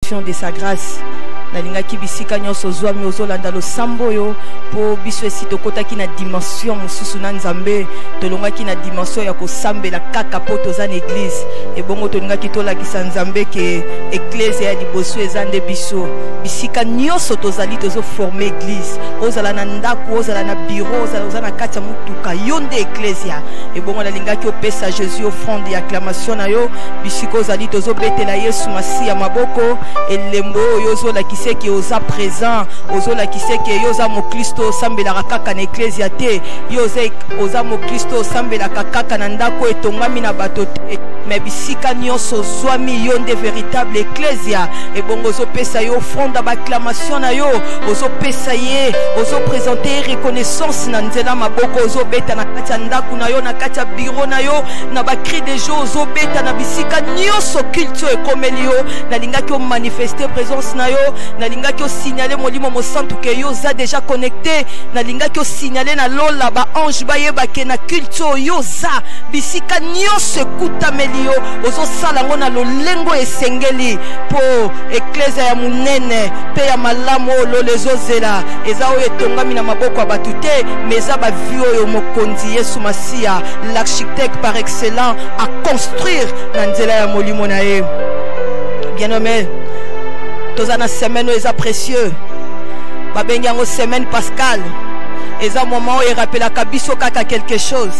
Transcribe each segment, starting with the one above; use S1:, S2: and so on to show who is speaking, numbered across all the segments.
S1: manifestation de sa grâce. Nalingaki bisika nyonso zwami ozolanda losambo yo po biso esi tokotaki na dimension mosusu na nzambe tolongaki na dimension ya kosambela kaka po toza na église ebongo tolingaki tolakisa nzambe ke église ya liboso eza nde biso bisika nyonso tozali tozoforme église ozala na ndako ozala na bureau ozala na kati ya mutuka yo nde église ebongo nalingaki opesa Jésus offrande ya acclamation na yo bisika ozali tozobetela Yesu Masiya maboko elembo oyo ozolakisa qui osa présent ozola qui sait que yoza mo Kristo sambela kaka na ecclesia te yoza oza mo Kristo sambela kaka na ndako etongami na bato te mais bisika nyonso zwami yo nde véritable ecclesia et bongo zo pesa yo offrande d'acclamation na yo ozo pesa ye ozo présenter reconnaissance na nzela maboko ozo beta na kati ya ndako na yo na kati ya bureau na yo na ba cri de joie ozo beta na bisika nyonso culture ekomeli yo na lingaki o manifester présence na yo nalingaki o signaler molimo mosantu ke yo za déjà connecté nalingaki o signaler na lola ba ange bayeba ke na culture yo za bisika nyonso ekutameli yo ozo sala ngo na lolengo esengeli po ecclesia ya munene pe ya malamu lo lezozela eza oyo etongami na maboko ya batu te mais eza bavi oyo mokonzi Yesu Masiya l'architecte par excellence à construire na nzela ya molimo na ye. Bien-aimé, tozana semaine eza précieux babengi yango semaine pascal eza moment oyo erapelaka biso kaka quelque chose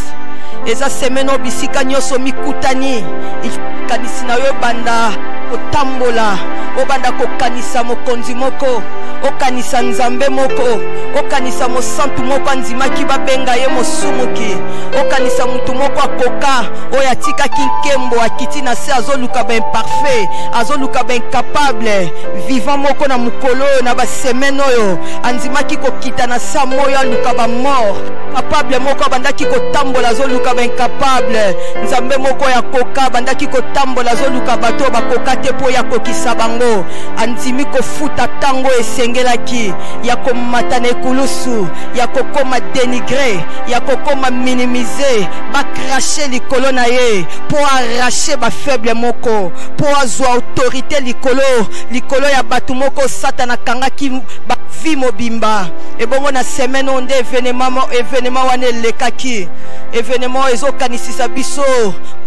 S1: eza semaine oyo bisika nyonso mikutani ikanisi na yo banda kotambola obanda kokanisa mokonzi moko okanisa nzambe moko okanisa mosantu moko anzimaki babenga ye mosumuki okanisa mutu moko akoka oyo atikaki nkembo akiti na se azoluka ba imparfait azoluka ba incapable vivant moko na mukolo na ba semaine oyo anzimaki kokita na sa moyo aluka ba mort capable moko bandaki kotambola azoluka ba incapable nzambe moko ya koka bandaki kotambola azoluka bato bakoka te po ya kokisa bango anzimi kofuta tango esengelaki ya komata na ekulusu ya kokoma dénigrer ya kokoma minimiser ba cracher likolo na ye po arracher ba faible moko po azwa autorité likolo ya batu moko satana kangaki ba vi mobimba ebongo na semaine onde événement wana elekaki événement ezokanisisa biso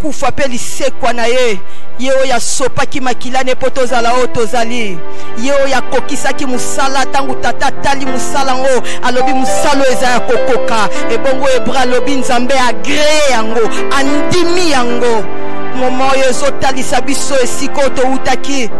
S1: kufa pe lisekwa na ye ye oyo asopaki makilane po tozala oyo tozali ye oyo akokisaki musala ntango tata atali musala ngo alobi musala eza ya kokoka ebongo ebra alobi nzambe agree yango andimi yango momo oyo ezotalisa biso esika oyo toutaki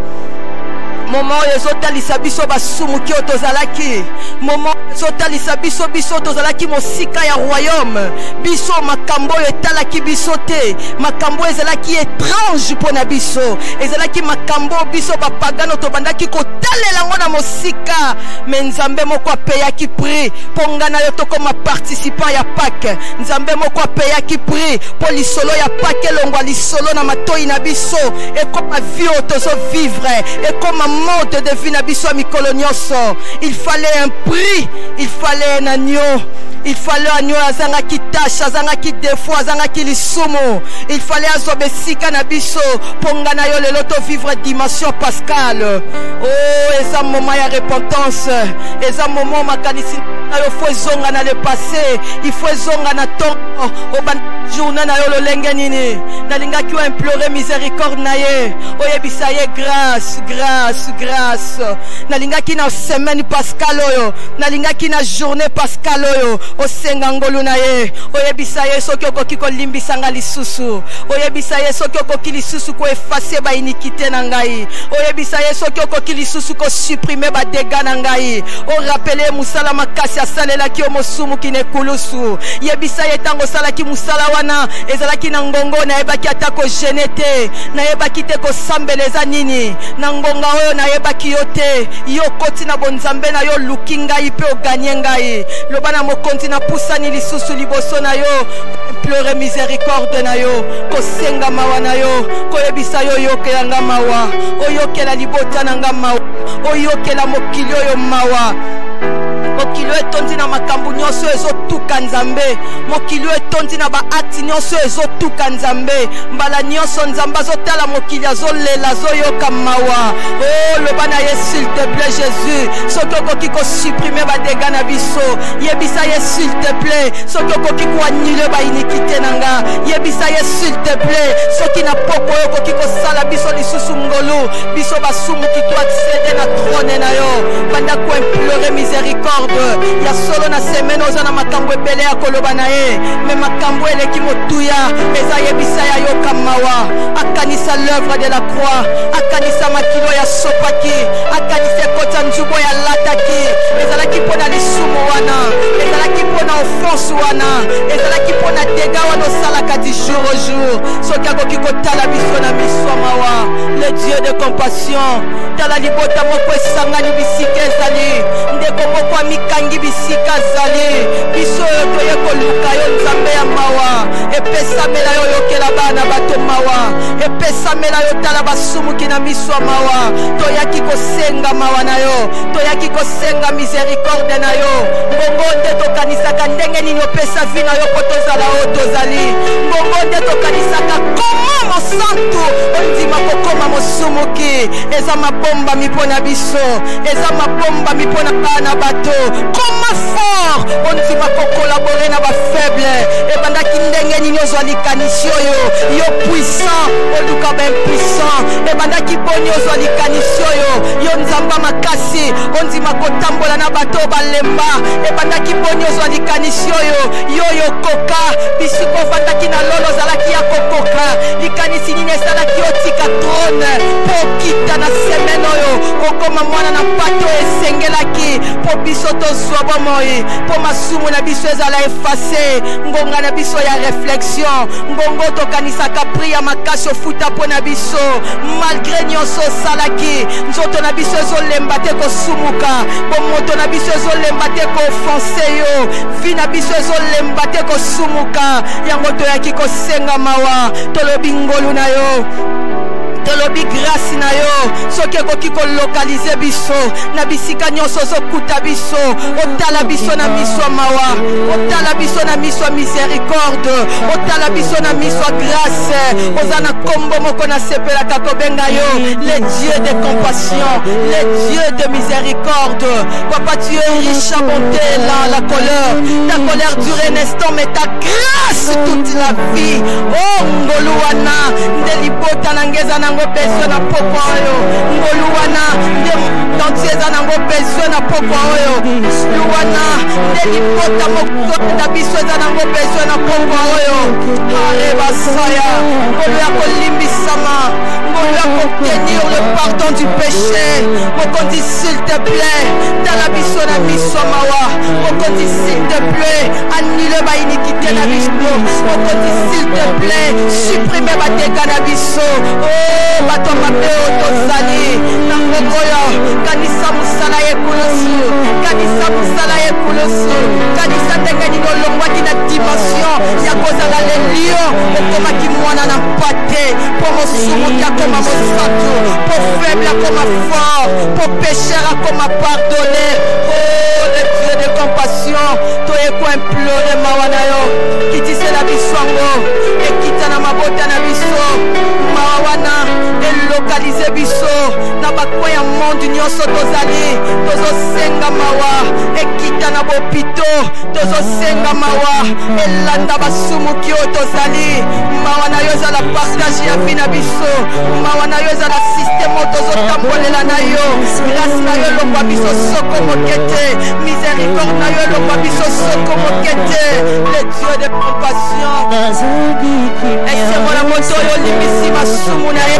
S1: momo oyo ezotalisa biso basumuki oyo tozalaki momo oyo ezotalisa biso tozalaki mosika ya royaume biso makambo oyo etalaki biso te makambo ezalaki étrange mpo na biso ezalaki makambo biso bapagano tobandaki kotalela yango na mosika me nzambe moko apeyaki prix mpo nga na yo tokoma participant ya Pâques nzambe moko apeyaki prix mpo lisolo ya Pâques elongwa lisolo na matoi na biso ekoma vie oyo tozovivre ekoma mode de vie na biso ya mikolo nyonso il fallait un prix il fallait un agneau il fallait agneau azangaki tâche azangaki défaut azangaki lisumu il fallait azwa besika na biso mpo nga na yo lelo tovivre dimension pascale oh eza moment ya repentance eza moment makanisi na yo fo ezonga na le passé il faut ezonga na ntongo obanda journée na yo lolenge nini nalingaki oimplore miséricorde na ye oyebisa ye grâce nalingaki na semaine pascale oyo nalingaki na journée pascale oyo osenga ngolu na ye oyebisa ye soki okoki kolimbisanga lisusu oyebisa ye soki okoki lisusu koefase ba iniquité na ngai oyebisa ye soki okoki lisusu kosupprime badega na ngai orapele musala makasi asalelaki yo mosumuki na ekulusu yebisa ye ntango osalaki musala wana ezalaki na ngongo nayebaki ata kogene te nayebaki te kosambela eza nini na ngonga oyo nayebaki yo te yo koti na bonzambe na yo luki ngai mpe oganye ngai loba na mokonzi na pusani lisusu liboso na yo pleure miséricorde na yo kosenga mawa na yo koyebisa yo oyokela nga mawa oyokela libota na nga mawa oyokela mokili oyo mawa mokili etondi na makambo nyonso ezotuka nzambe mokili etondi na baakti nyonso ezotuka nzambe mbala nyonso nzambe azotala mokili azolela azoyoka mawa oh loba na ye s'il te plaît Jésus soki okoki kosupprime badega na biso yebisa ye s'il te plaît soki okoki koannule bainiquité na nga yebisa ye s'il te plaît soki na poko oyo okoki kosala biso lisusu ngolu biso basumuki to accéder na trône na yo banda koimplore miséricorde ya solo na semaine oza na makambo ebele ya koloba na ye me makambo eleki motuya eza yebisa ya yoka mawa akanisa l'œuvre de la croix akanisa makilo ya sopaki akanisa ekota nzubo ya lataki ezalaki mpona lisumu wana ezalaki mpona offense wana ezalaki mpona dega wana osalaka du jour au jour soki akoki kotala biso na miso mawa le Dieu de compassion tala libota moko esangani bisika ezali ndeko moko amikangi bisika ezali biso oyo toye koluka yo nzambe ya mawa epesamela yo yokela bana bato mawa epesamela yo tala basumuki na miso ya mawa toyaki kosenga mawa na yo toyaki kosenga miséricorde na yo mbongo nde tokanisaka ndenge nini opesa vi na yo po tozala oyo tozali mbongo nde tokanisaka koma mosantu ondima kokoma mosumuki eza mabombami mpo na biso eza mabombami mpo na bana bato koma fort ondima kokolabore na bafaible ebandaki ndenge nini ozwa likanisi oyo yo puissant oluka baimpuissant ebandaki boni ozwa likanisi oyo yo nzamba makasi ondima kotambola na bato balemba ebandaki boni ozwa likanisi oyo yo yokoka bisika ovandaki na lolo ozalaki ya kokoka likanisi nini esalaki otika trône po okita na semaine oyo okoma mwana na pato esengelaki po biso tozwa bomoi po masumu na biso ezala efase ngonga na biso ya réflexion ngongo tokanisaka priya makasi ofuta mpo na biso malgré nyonso osalaki nzoto na biso ezolemba te kosumuka bomoto na biso ezolemba te koofense yo vi na biso ezolemba te kosumuka yango toyaki kosenga mawa tolobi ngolu na yo tolobi grâce na yo soki ekoki kolokalize biso na bisika nyonso ozokuta biso otala biso na miso mawa otala biso na miso miséricorde otala biso na miso grâce oza na kombo moko nasepelaka kobenga yo le Dieu de compassion le Dieu de miséricorde papa tu es riche en bonté là la colère dure un instant mais ta grâce toute la vie oh ngoluana nde libota na ngeza na nango besoin na poko oyo ngoluwana nde tantieza nango besoin na poko oyo luwana nde libota moko na biso eza nango besoin na poko oyo areba saya ngolu ya kolimbisama ngolu ya kotenir le pardon du péché mokonzi s'il te plaît tala biso na miso mawa mokonzi s'il te plaît annule bainiquité na biso mokonzi s'il te plaît supprime badega na biso oh bato mabe oyo tozali na ngongo oyo kanisa mosala ye kulusu kanisa mosala ye kulusu kanisa ndenge nini olongwaki na dimension ya kozala lelio okomaki mwana na mpate mpo mosumuki akoma mosantu mpo faible akoma fort mpo pécher akoma pardonne oh le Dieu de compassion toye koimplore mawa na yo kitisela biso yango ekita na mabota na biso mawa wana elokalize biso na bakwa ya monde nyonso tozali tozosenga mawa ekita na bopito tozosenga mawa elanda basumuki oyo tozali mawa na yo ezala partage ya vi na biso mawa na yo ezala systeme oyo tozotambolela na yo grâce na yo elongwa biso soko moke te miséricorde na yo elongwa biso soko moke te le Dieu de compassion esengo na moto oyo olimbisi masumu na ye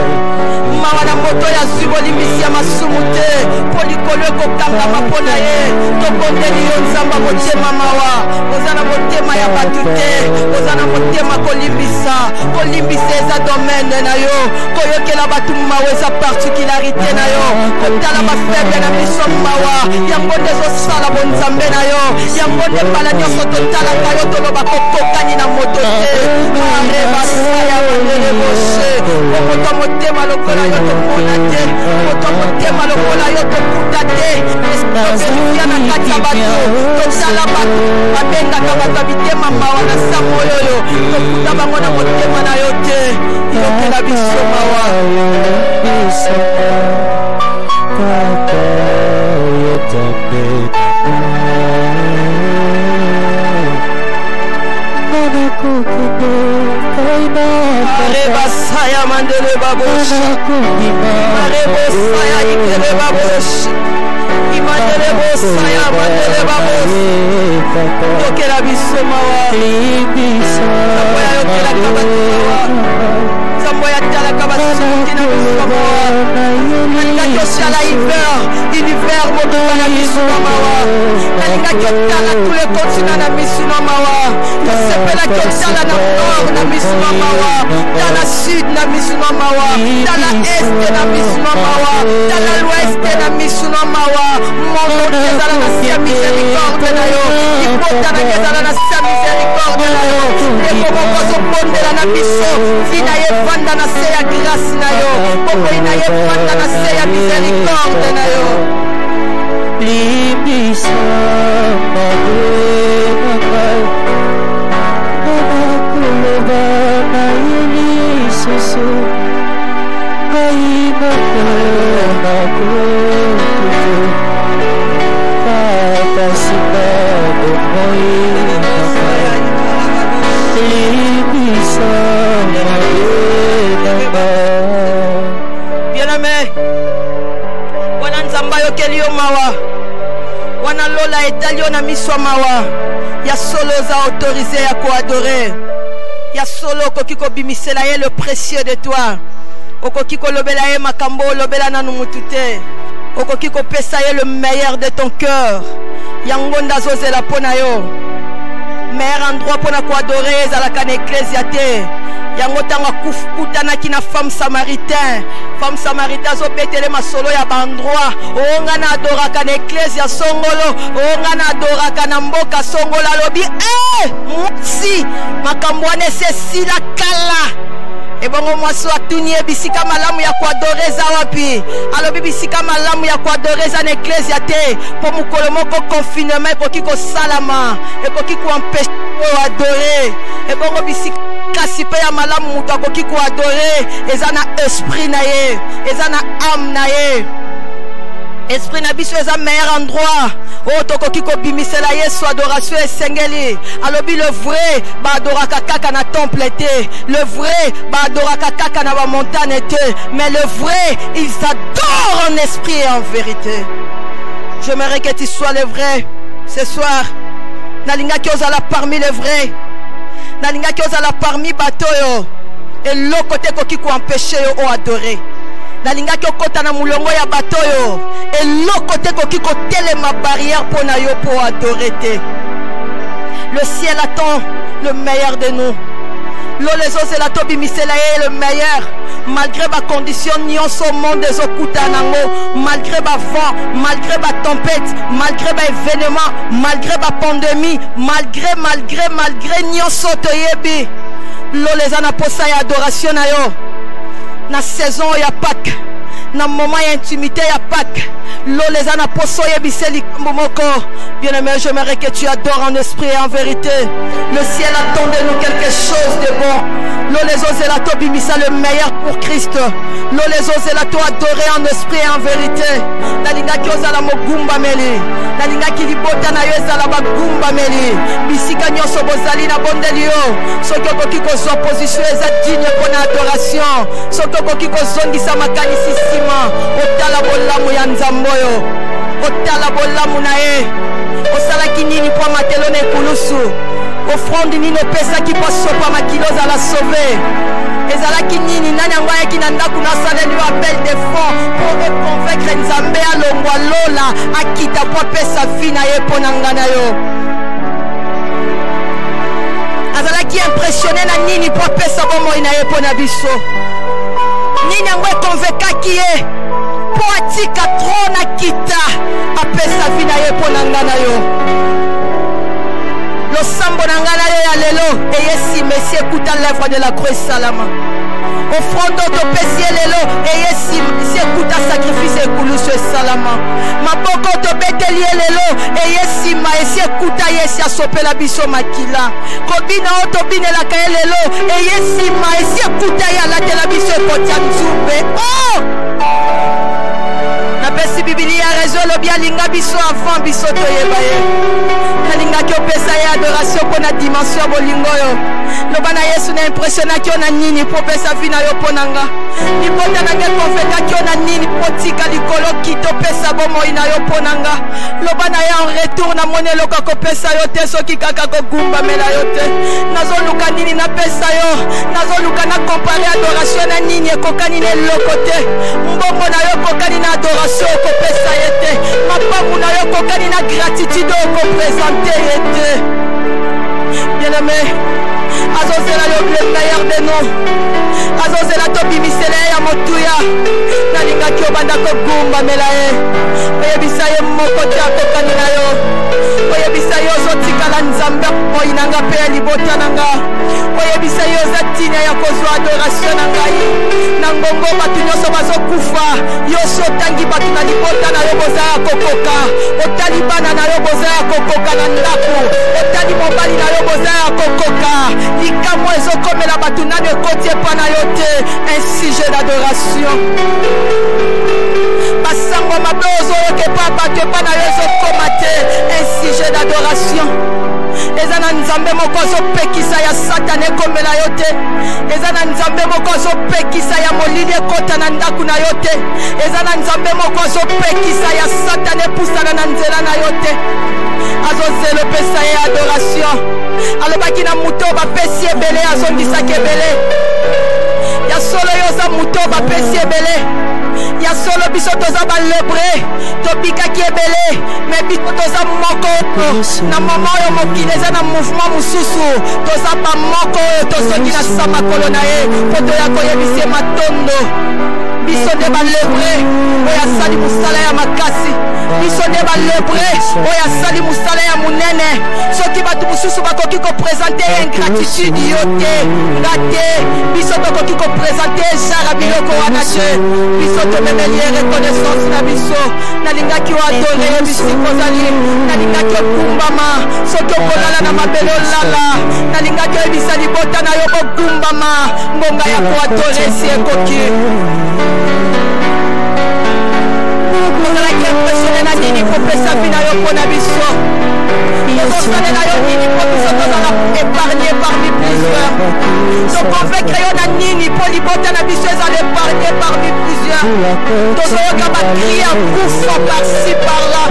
S1: mawa na moto ya zwi bolimbisi ya masumu te mpo likolo ekokangama mpo na ye tokondeli yo nzamba motema mawa oza na motema ya bato te oza na motema kolimbisa eza domaine na yo koyokela bato mawa eza particularité na yo kotala bafaible na biso mawa yango nde ezosala bonzambe na yo yango nde mbala nyonso totalaka yo toloba kokokani na moto te arebasaya bandele boshe moto motema lokola yo tomona te moto motema lokola yo tokuta te toverifia na kati ya bato tosala bato babengaka bato ya mitema mawa na sango oyo tokuta bango na motema na yo te yokela biso mawa Areba saya mandele baboshi Areba saya ikele baboshi Imandele bosaya mandele baboshi Yokela biso mawa Zamboya yokela kabatu mawa Zamboya tala kabatu Kina biso mawa Nalinga kyoshala hiver motoba na biso mawa Nalinga kyotala tous les continents na biso mawa Yosepela kyotala na nord na biso mawa Dans la sud na biso mawa Dans la est na biso mawa Dans l'ouest na biso mawa Mondo kezala na sia miséricorde na yo Ikota na kezala na sia miséricorde na yo Eko mokozo bondela na biso Vina ye vanda na se ya grâce na yo Koko ina ye vanda na se ya miséricorde na yo
S2: Libisa Kuloba na ilisusu Kainoko na kutu Kapasika Bomoi Libisa
S1: Bien-aimé Wana nzamba yokeli yo mawa Wana lola etalio na miswa mawa Ya solo za autorisé ya koadore Ya solo kokiko bimisela ye le précieux de toi Okokiko lobela ye makambo lobela nanu mutute Okokiko pesa ye le meilleur de ton cœur Yangonda zozela pona yo Meilleur endroit pona koadore ezalaka na ecclesia te Yango tanga kutanaki na femme samaritain Femme samaritain zo betele masolo ya bandroit Onga na adoraka na ecclesia songolo Onga na adoraka na mboka songolo alobi mwasi makambo wane sesi la kala Ebongo mwaso atuni bisika malamu ya kuadoreza wapi Alobi bisika malamu ya kuadoreza na ecclesia te Po mukolo moko confinement epoki ko salama Epoki ko empêcher ko adorer Ebongo bisika kasi pe ya malamu mutu akoki ko adorer Eza na esprit na ye Eza na âme na ye Esprit na biso eza meilleur endroit O tokoki ko bimisela Yesu adoration esengeli Alobi le vrai ba adoraka kaka na temple te Le vrai ba adoraka kaka na ba montagne te Mais le vrai ils adorent en esprit et en vérité J'aimerais que tu sois le vrai ce soir Nalinga ki ozala parmi les vrais Nalinga ki ozala parmi bato yo Et l'autre côté koki ko empêcher yo o adorer Nalinga ki okota na mulongo ya bato yo Et l'autre côté koki ko telema barrière pour na yo pour adorer te Le ciel attend le meilleur de nous L'eau les eaux c'est la tobi misela le meilleur Malgré ma condition nyonso monde des okutanango Malgré ma vent, malgré ma tempête Malgré ma événement, malgré ma pandémie Malgré nyonso toyebi L'eau les ana posa ya adoration na yo Na saison ya Pâques Na moment ya intimité ya Pâques L'eau les ana poso yebiseli moko Bien-aimé, j'aimerais que tu adores en esprit et en vérité Le ciel attend de nous quelque chose de bon L'eau les oses la to bimisa le meilleur pour Christ L'eau les oses la to adorer en esprit et en vérité Nalinga ki ozala mogumba meli Nalinga ki libota na yo ezala bagumba meli Bisika nyonso bozali na bondeli yo Soki okoki kozwa position eza digne pona adoration Soki okoki kozongisa makanisi sima Otala bolamu ya nzambo yo Otala bolamu na ye Osalaki nini po matelo na ekulusu Offrande nini opesaki po sopa makilo ozala sauvé Ezalaki nini nani yango ayaki na ndako nasaleli yo appel de fonds Pour reconvaincre nzambe alongwa lola Akita po apesa vi na ye mpo na nga na yo Azalaki impressionné na nini po apesa bomoi na ye mpo na biso Nini yango ekonvekaki ye Po atika trône akita apesa vi na ye mpo na nga na yo Losambo na nga na yo ya lelo eyesi Messie ekuta l'œuvre de la croix salama Offrande topesi lelo eyesi Messie ekuta sacrifice ekulusu esalama Maboko moko tobeteli lelo eyesima esi ekuta yesi asopela biso makila kobina o tobinelaka ye lelo eyesima esi ekuta ye alatela biso ekotia nzumbe napesi bibilia rezo elobi alinga biso avant biso toyeba ye nalingaki opesa ye adoration mpo na dimension ya bolingo oyo loba na yesu na impressionaki yo na nini mpo opesa vi na yo mpo na nga libota na ngai konfekaki yo na nini mpo tika likolo kito opesa bomoi na yo mpo na nga loba na ye en retour namoni eloko akopesa yo te soki kaka kogumbamela yo te nazoluka nini napesa yo nazoluka na kompare adoration na nini ekokani na eloko te mbongo na yo ekokani na adoration okopesa ye te mapamu na yo ekokani na gratitude okopresente ye te bien-aimé azozela yo le meilleur de nous azozela tobimisela ye ya motuya nalingaki obanda kogumbamela ye oyebisa ye moko te akokani na yo oyebisa ye ozotikala nzambe moi na nga mpe ya libota na nga oyebisa ye oza ntina ya kozwa adoration na ngai na ngongo bato nyonso bazokufa yo sotangi bato na libota na yo boza ya kokoka otali bana na yo boza ya kokoka na ndako otali mobali na yo boza ya kokoka likambo ezokomela bato nani ekoti epa na yo te un sujet d'adoration basango mabe ozoyoka epa bato epa na yo ezokoma te un sujet d'adoration eza na nzambe moko azopekisa ya satana ekomela yo te eza na nzambe moko azopekisa ya molili ekota na ndako na yo te eza na nzambe moko azopekisa ya satana epusana na nzela na yo te azozela opesa ye adoration alobaki na moto bapesi ebele azongisaki ebele ya solo yo oza moto bapesi ebele ya solo biso toza balebre tobikaki ebele me biso toza moko na mama oyo mokili eza na mouvement mosusu toza bamoko oyo tozongi na samakolo na ye mpo toya koyebisa matondo biso nde balebre oyo asali mosala ya makasi biso nde balebre oyo asali mosala ya monene soki bato mosusu bakoki kopresente ye ingratitude yo te nga te biso tokoki kopresente jara biloko wana te biso tomemeli ye reconnaissance na biso nalingaki oadore ye bisiko ozali nalingaki okumbama soki okolala na mabele olala nalingaki oyebisa libota na yo bogumbama ngonga ya koadore esi ekoki ozalaki impressione na nini kopesa vi na yo mpo na biso tozosalela yo nini mpo biso tozala épargne parmi plusieurs tokonvaincre yo na nini mpo libota na biso ezala épargne parmi plusieurs tozoyoka bakri ya kufa par-ci par-là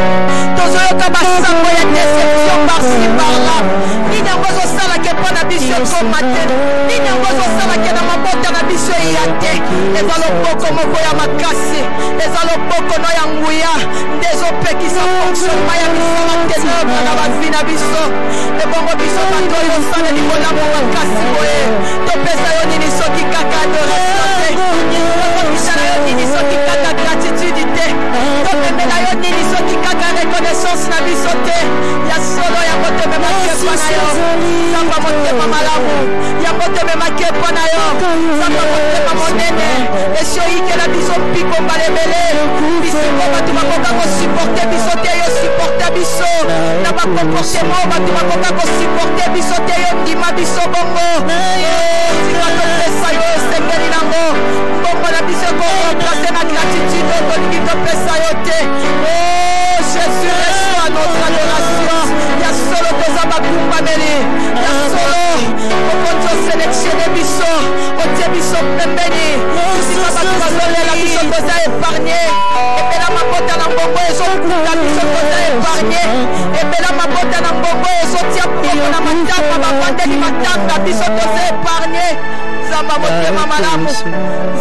S1: tozoyoka basango ya déception par-ci par-là nini yango ozosalaki mpo na biso ekoma te nini yango ozosalaki na mabota na biso eya te eza loboko moko ya makasi eza loboko no ya nguya nde ezopekisa fonctionnement ya misala ténèbre na bavi na biso ebongo biso bato oyo osaleli bolamu makasi boye topesa yo nini soki kaka adoration te tokokisa na yo nini soki kaka gratitude te topemela yo nini soki kaka reconnaissance na biso te ya solo yango tomemaki epa na yo samba motema malamu yango tomemaki epa na yo samba motema monene esi oyikela biso mpiko mbalebele bisiko bato bakoka kosuporte biso te yo supporte biso na bakomportema bato bakoka kosuporte biso te yo ndima biso bongo tika topesa yo esengeli nango mbongo na biso ekoremplace na gratitude tolingi topesa yo te Jésus reçoit notre adoration ya solo toza bakumbameli ya solo okonzi oselektione biso otie biso pembeni sika bato bazolela biso toza épargne epela mabota na mbongo ezokuta biso toza épargne epela mabota na mbongo ezotia mbongo na matanga bavandeli matanga biso toza épargne zamba motema malamu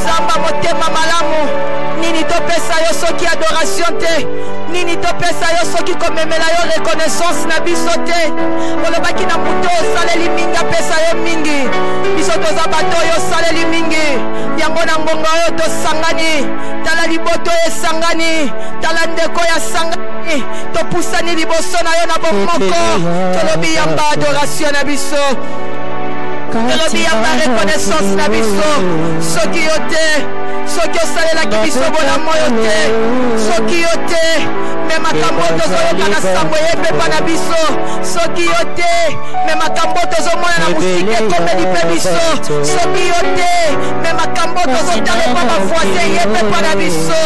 S1: zamba motema malamu nini topesa yo soki adoration te nini topesa yo soki komemela yo reconnaissance na biso te olobaki na moto osaleli mingi apesa yo mingi biso toza bato oyo osaleli mingi yango na ngonga oyo tosangani tala liboto esangani tala ndeko ya sangani topusani liboso na yo na bomoko tolobi yamba adoration na biso tolobi yamba reconnaissance na biso soki yo te soki osalelaki biso bolamu oyo te soki yo te me makambo tozoyoka na sambo yepepa na biso soki yo te me makambo tozomona na mosika ekomeli mpe biso soki yo te me makambo tozotala epa bavoisin yepepa na biso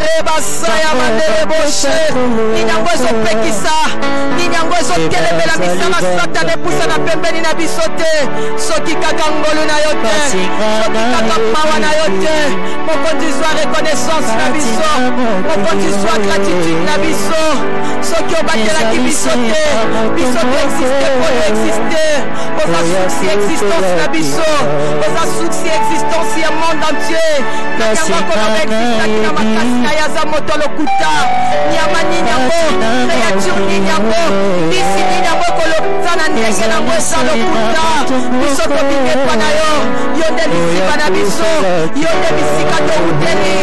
S1: rebasa ya mandele boshe nini yango ezopekisa nini yango ezotelemela misala satana epusa na pembeni na biso te soki kaka ngolu na yo te soki kaka mawa na yo te mokonzi zwa reconnaissance na biso mokonzi zwa gratitude na biso soki obatelaki biso te biso te existe polo existe oza suksi existence na biso oza suksi existence ya monde entier yango kolona existaki na makasi na yaza moto lokuta nyama nini yango créature nini yango bisi nini yango koloza na ndenge nango eza lokuta biso tobikepa na yo yo nde lisika na biso yo nde bisika touteli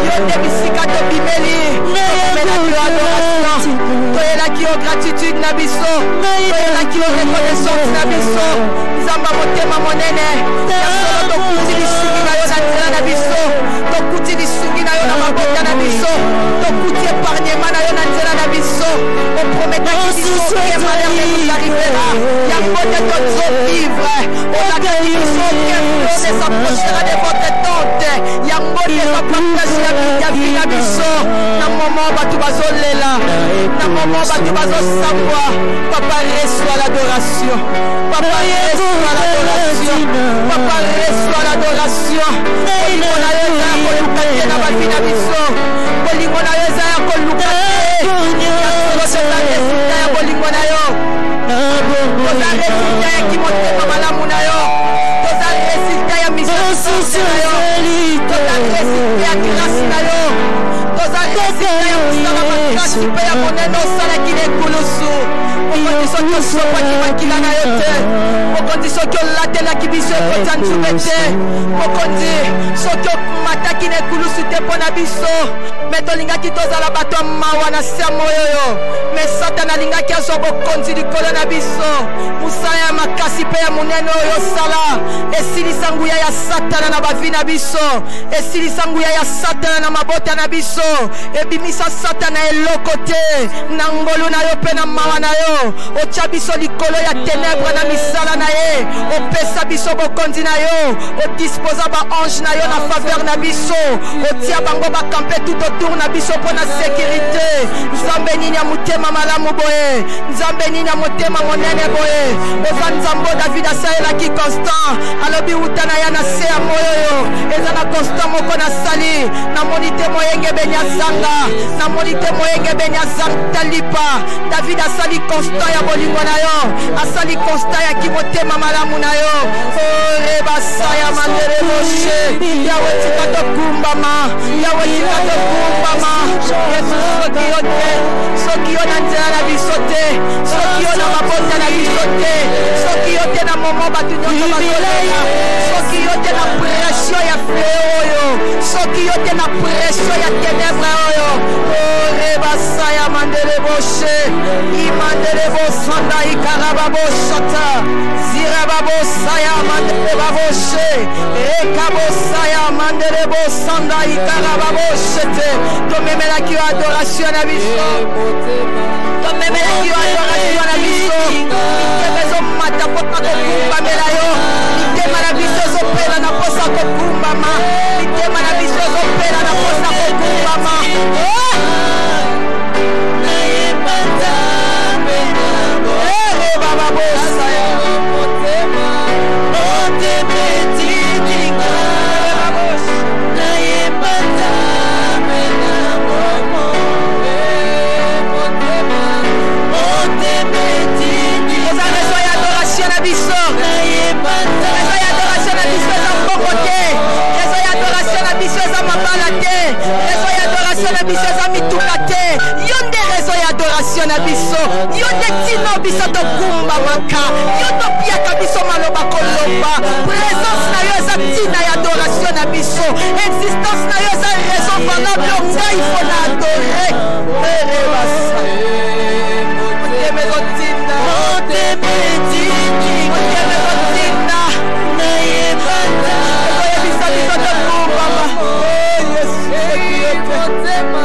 S1: yo nde bisika tobimeli tomelaki yo adoration toyelaki yo gratitude na biso toyelaki yo reconnaissance na biso nzamba motema monene yasolo tokuti lisungi na yo na nzela na biso tokuti lisungi na yo na mabota na biso tokuti épargnema na yo na nzela na biso oprometaki biso que malheur ne nous arrivera yango te tozovivre olakaki biso que flot ne s'approchera de votre tente yango te bapartage ya vi na biso na moment bato bazolela na moment bato bazosambwa papa reçoit l'adoration papa reçoit l'adoration papa reçoit l'adoration bolingo na yo eza ya koluka te na bavi na biso bolingo na yo eza ya koluka te toza resultat ya bolingo na yo toza resultat ya kimotema malamu na yo toza resultat ya misasi na yo toza resultat ya grâce na yo toza resultat ya kosala makasi mpe ya monene osalaki na ekulusu mokonzi soki osopaki makila na yo te mokonzi soki olatelaki biso ekota nzube te mokonzi soki omataki na ekulusu te mpo na biso me tolingaki tozala bato ya mawa na se ya moyo oyo me satana alingaki azwa bokonzi likolo na biso mosala ya makasi mpe ya monene oyo osala esilisa nguya ya satana na bavi na biso esilisa nguya ya satana na mabota na biso ebimisa satana eloko te na ngolu na yo mpe na mawa na yo otya biso likolo ya ténèbre na misala na ye opesa biso bokonzi na yo odisposa baange na yo na faveur na biso otia bango bakampe tout autour na biso mpo na sécurité nzambe nini ya motema malamu boye nzambe nini ya motema monene boye oza nzambe david asalelaki constant alobi uta na ya na se ya moyo oyo eza na constant moko nasali namoni te moyenge beni azanga namoni te moyenge beni azanga lipa david asali constant ya bolingo na yo asali constant ya kimotema malamu na yo orebasa ya mandele moshe yawe tika tokumbama yawe tika tokumbama yesu soki yo te soki yo na nzela na biso te soki yo na mabota na biso te soki yo te na momo bato nyonso bazolela soki yo te na pression ya fleo oyo soki yo te na pression ya ténèbre oyo orebasa ya mandele boshe imandele bosanda ikaraba boshata ziraba bosaya mandele baboshe ekabosaya mandele bosanda ikaraba boshete tomemelaki yo adoration na biso tomemelaki yo adoration na biso mitema ezomata mposa kokumbamela yo mitema na biso ezopela na mposa kokumbama mitema na biso ezopela na mposa kokumbama baba bosaya na biso yo nde tino biso tokumba maka yo topiaka biso maloba koloba présence na yo eza ntina ya adoration na biso existence na yo eza raison valable ngai ifo na adore erebasa moteme zotinda moteme zotinda nayebanda oyebisa biso tokumbama yesu motema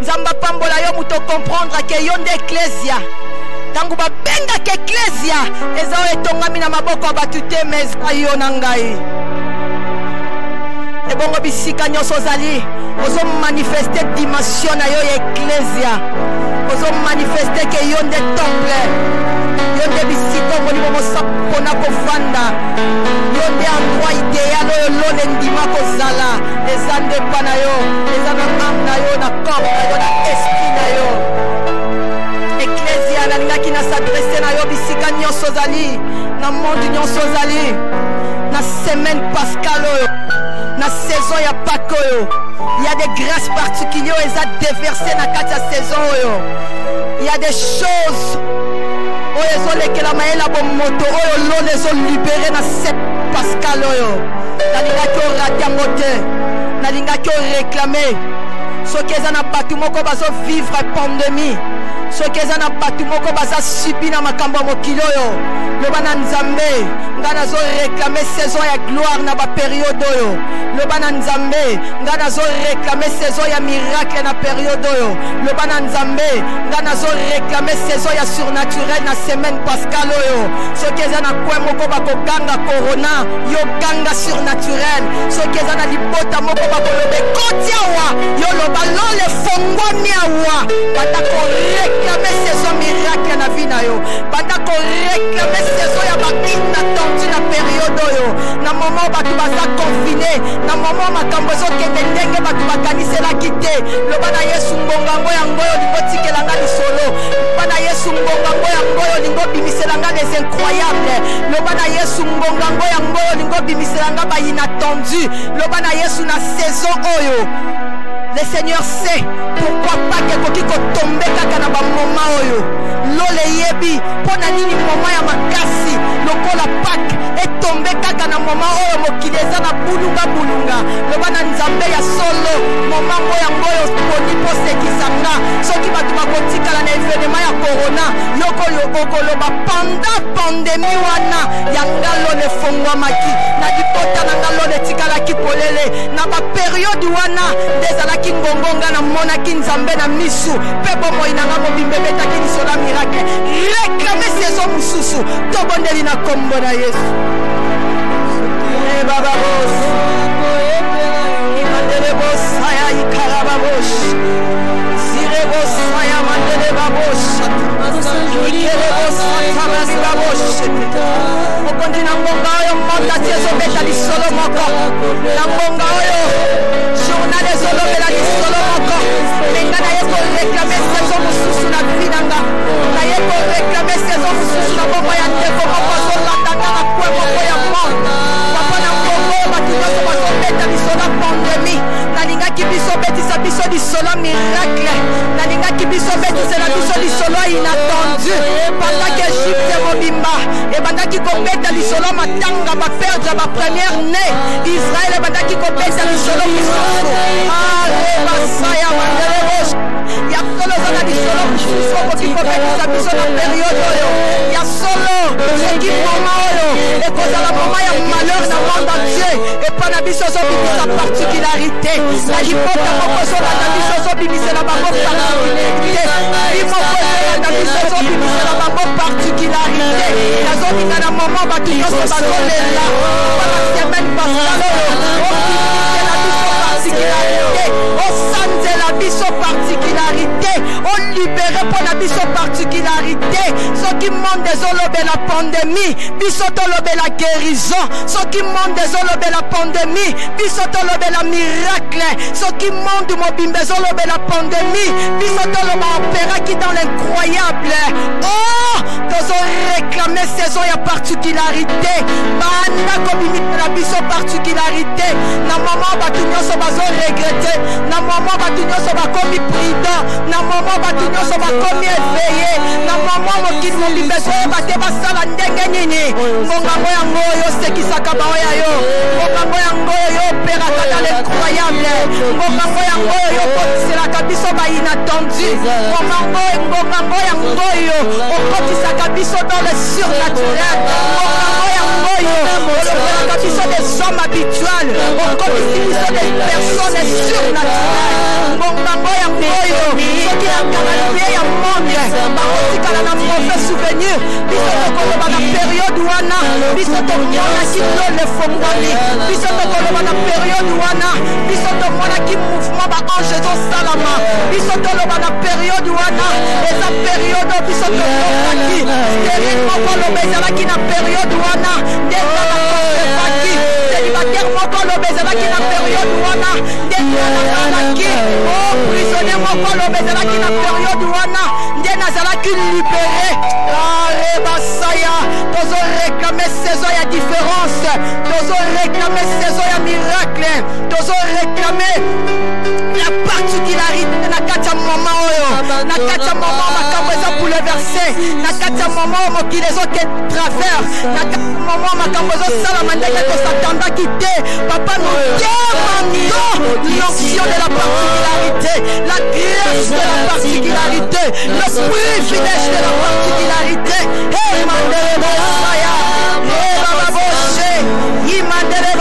S1: Nzamba pambola yo muto comprendre que yo nde ecclesia. Tangu babenga ke ecclesia eza etongami na maboko ya batu te mais yo na ngai. Ebongo bisika nyonso ozali ozo manifester dimension na yo ya ecclesia. Ozo manifester ke yo nde temple. Yo nde bisika ngoli bomo sapona kovanda. Yo nde endroit idéal oyo lole ndima kozala. Eza nde pa na yo, eza na âme na yo, na corps na yo, na esprit na yo. Ecclesia nalingaki na s'adresse na yo bisika nyonso ozali, na monde nyonso ozali, na semaine pascale oyo, na saison ya Pâques oyo. Il y a des grâces particulières eza déversées na kati ya saison oyo. Il y a des choses oyo ezolekela mayela bomoto oyo lolo ezolibere na 7 Pascal oyo nalingaki orate yango te nalingaki oreklame soki eza na bato moko bazovivre pandémie soki eza na bato moko bazasubi na makambo ya mokili oyo loba na nzambe nga nazoreklame saison ya gloire na baperiode oyo loba na nzambe nga nazoreklame saison ya miracle na periode oyo loba na nzambe nga nazoreklame saison ya surnaturel na semaine Pascal oyo soki eza na kwe moko bakoganga corona yo ganga surnaturel soki eza na libota moko bakolobe koti awa yo loba lole fongwami awa bata koreklame saison miracle na vie na yo bata koreklame saison ya bainattendu na periode oyo na moment bato baza confine na moment makambo ezokende ndenge bato bakaniselaki te loba na Yesu ngongango yango oyo likotikelanga lisolo loba na Yesu ngongango yango oyo lingo bimiselanga les incroyables loba na Yesu ngongango yango oyo lingo bimiselanga ba inattendu loba na Yesu na saison oyo le Seigneur sait pourquoi pas que koko tombe kaka na ba moment oyo lole yebi pona nini moment ya makasi lokola Pâques est tombé kaka na moment oyo mokili eza na bulunga loba na nzambe ya solo moment oyo ngoyo poni po sekisanga soki bato bakotikala na événement ya corona yoko okoloba pendant pandémie wana ya ngalo ne fongwamaki na libota na ngalo ne tikalaki polele na ba période wana dezalaki ngongonga na monaki nzambe na misu pe bomoi na ngamo bimbebetaki lisola miracle réclame saison mususu tobondeli na kombo na Yesu baba bos imandele bos aya ikarababos zire bos aya mandele babos ikele bos tamari babos okondi na ngonga oyo monda tiezo beta lisolo moko na ngonga oyo journal ezolobela lisolo moko menga na ye koreklame saison mosusu na vinanga na ye koreklame saison mosusu na bongo ya ndeko moko azolandanga na kwe moko ya monde papa na ngongo bato nyonso bazobeta lisolo pandémie nalingaki biso betisa biso lisolo miracle nalingaki biso betisela biso lisolo inattendu pendant Égypte mobimba ebandaki kobeta lisolo matanga baperdre bapremière né Israël ebandaki kobeta lisolo mosusu basaya mandelebos ya solo zana lisolo mosusu okoki kobetisa biso na periode oyo ya solo soki moma oyo ekozala moma ya malheur na monde entier epa na biso ozobimisa particularité na libota moko ozolanda biso ozobimisela bango particularité bimoko ezolanda biso ozobimisela bango particularité nazominga na moment bato nyonso bazolela mpona semaine Pascal oyo obimisela biso particularité osanzela biso particularité olibere mpona biso particularité soki monde ezolobela pandémie biso tolobela guérison soki monde ezolobela pandémie biso tolobela miracle soki monde mobimba ezolobela pandémie biso toloba opéraki dans l'incroyable oh tozoréclame saison ya particularité banda kobimisela biso particularité na moment bato nyonso bazoregrete na moment bato nyonso bakomi prudent na moment bato nyonso bakomi éveillé na moment mokili mobimba ezoyeba te basala ndenge nini ngongango yango oyo osekisaka baoya yo ngongango yango oyo operaka na l'incroyable ngongango yango oyo okotiselaka biso bainattendu ngongango yango oyo okotisaka biso dans le surnaturel ngongango yango oyo olobelaka biso des hommes habituels okotisi biso des personnes surnaturelles ngongango yango oyo soki na calendrier ya monde bakotikala na mauvais souvenir biso tokoloba na période wana biso tomonaki lole fongwami biso tokoloba na période wana biso tomonaki mouvement baange ezosalama biso toloba na période wana eza période biso tokokaki steril moko loba ezalaki na période wana ndenge nakofaki célibataire moko loba ezalaki na période wana ndenge nakalaki o prisonnier moko loba ezalaki na période wana nde nazalaki libéré arebasaya tozoréclame saison ya différence tozoréclame saison ya miracle tozoréclame la particularité na kati ya moment oyo na kati ya moment makambo eza bouleversé na kati ya moment mokili ezoke travers na kati ya moment makambo ezosalama ndenge tosatandaki te papa nous demandons l'onction de la particularité la grâce de la particularité le privilège de la particularité hey mandele bosaya hey baba boshe yi mandele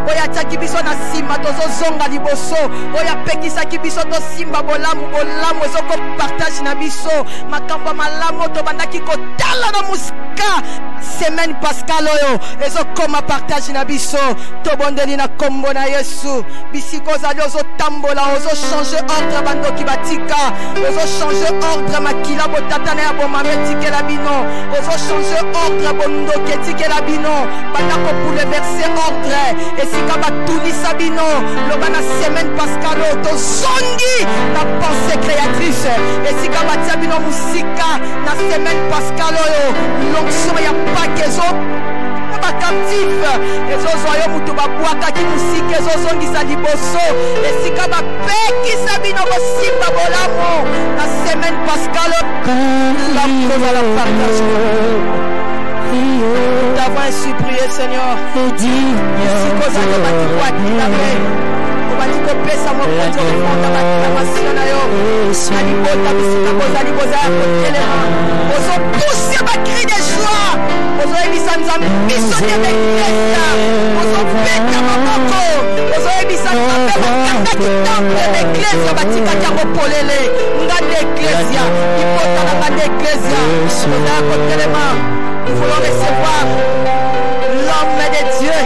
S1: oya taki biso na sima tozozonga liboso oya pekisaki biso tosimba bolamu ezoko partage na biso makambo malamu tobandaki kotala na musika semaine pascal oyo ezokoma partage na biso tobondeli na kombo na Yesu bisiko ozali ozotambola ozochange ordre bandoki batika ozochange ordre makila botatana ya bomame etikela bino ozochange ordre bondoki etikela bino bandako bouleverse ordre esika batulisa bino loba na semaine pascal oyo tozongi na pensée créatrice esika batia bino musika na semaine pascal oyo l'onction ya Pâques bacaptif ezozwa yo mutu babwakaki musika ezozongisa liboso esika bapekisa bino kosimba bolamu na semaine pascal bakozala partage. Nous t'avons ainsi prié, Seigneur. Nous voulons recevoir l'homme de Dieu.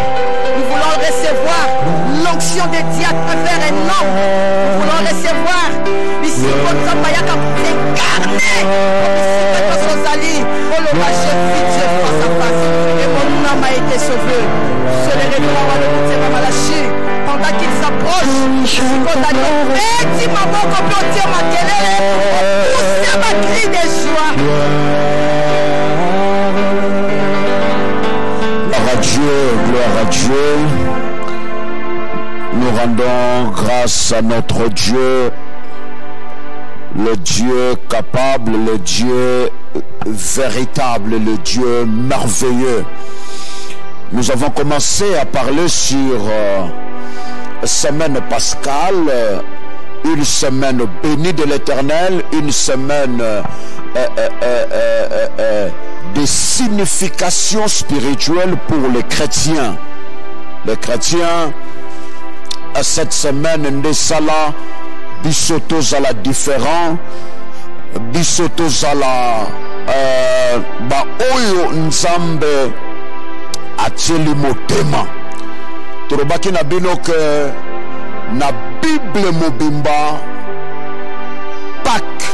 S1: Nous voulons recevoir l'onction de Dieu à travers un homme. Nous voulons recevoir ici votre Samayaka incarné. Je vis Dieu face à face. Et mon âme a été sauvée. Je le retourne à l'autre Malachi. Pendant qu'il s'approche, je dis maman, qu'on peut dire ma kelele. Poussez ma cri de joie.
S3: Gloire à Dieu. Nous rendons grâce à notre Dieu, le Dieu capable, le Dieu véritable, le Dieu merveilleux. Nous avons commencé à parler sur semaine pascale, une semaine bénie de l'Éternel, une semaine de signification spirituelle pour les chrétiens. Les chrétiens, cette semaine, Ndesala, bisoto zala différent, bisoto zala ba oyo nzambe atieli motema. Torobaki na bino ke na Bible mobimba Pâques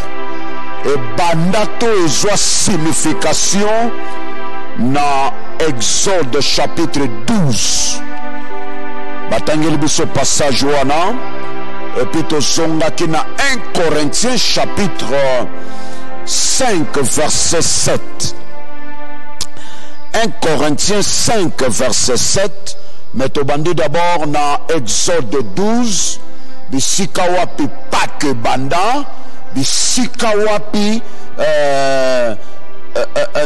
S3: et bandato ezwa signification na Exode chapitre 12. Batangeli biso passage wana et puis tozongaki na 1 Corinthiens chapitre 5 verset 7. 1 Corinthiens 5 verset 7. Mais tobandi d'abord na Exode 12. Bisika wapi Pâques banda. Bisika wapi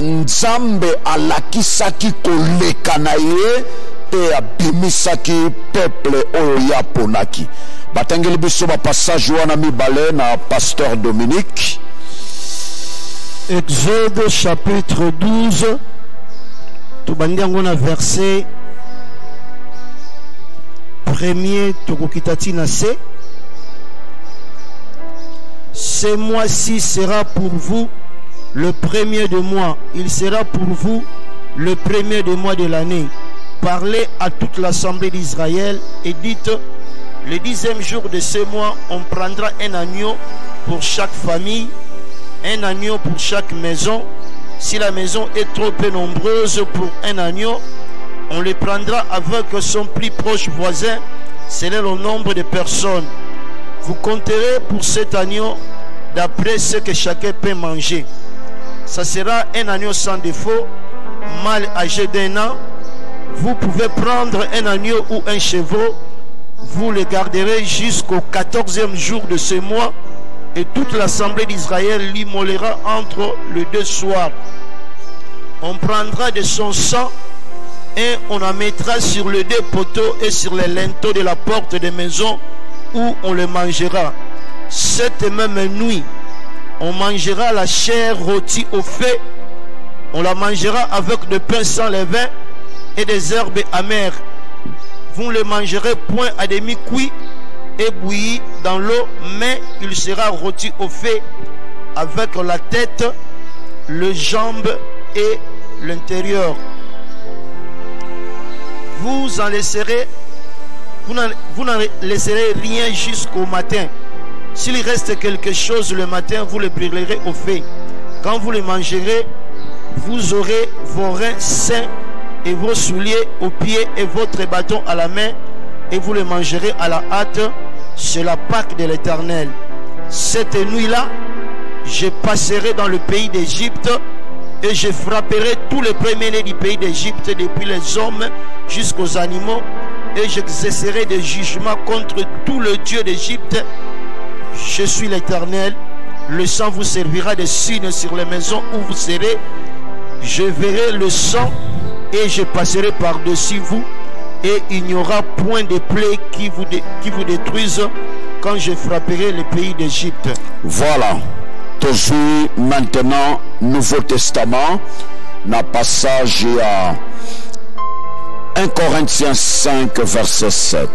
S3: nzambe alakisaki koleka na ye pe abimisaki peuple oyo yaponaki. Batangeli biso ba passage wana mibale na pasteur Dominique.
S4: Exode chapitre 12. Tobandi yango na verset premier tokokitati na C. Ce mois-ci sera pour vous le premier de mois. Il sera pour vous le premier de mois de l'année. Parlez à toute l'assemblée d'Israël et dites, le 10e jour de ce mois, on prendra un agneau pour chaque famille, un agneau pour chaque maison. Si la maison est trop peu nombreuse pour un agneau, on le prendra avec son plus proche voisin, selon le nombre de personnes. Vous compterez pour cet agneau d'après ce que chacun peut manger. Ça sera un agneau sans défaut, mâle âgé d'1 an. Vous pouvez prendre un agneau ou un chevreau. Vous le garderez jusqu'au 14e jour de ce mois et toute l'assemblée d'Israël l'immolera entre les deux soirs. On prendra de son sang et on en mettra sur les deux poteaux et sur les linteaux de la porte des maisons où on le mangera. Cette même nuit, on mangera la chair rôtie au feu. On la mangera avec de pain sans levain et des herbes amères. Vous ne le mangerez point à demi cuit et bouilli dans l'eau, mais il sera rôti au feu avec la tête, les jambes et l'intérieur. Vous n'en laisserez rien jusqu'au matin. S'il reste quelque chose le matin, vous le brûlerez au feu. Quand vous le mangerez, vous aurez vos reins sains et vos souliers aux pieds et votre bâton à la main, et vous le mangerez à la hâte. C'est la Pâque de l'Éternel. Cette nuit-là, je passerai dans le pays d'Égypte et je frapperai tous les premiers-nés du pays d'Égypte, depuis les hommes jusqu'aux animaux, et j'exercerai des jugements contre tous les dieux d'Égypte. Je suis l'Éternel. Le sang vous servira de signe sur les maisons où vous serez. Je verrai le sang et je passerai par-dessus vous, et il n'y aura point de plaie qui vous détruise quand je frapperai le pays d'Égypte.
S3: Voilà. Toujours maintenant, Nouveau Testament, na passage à 1 Corinthiens 5, verset 7.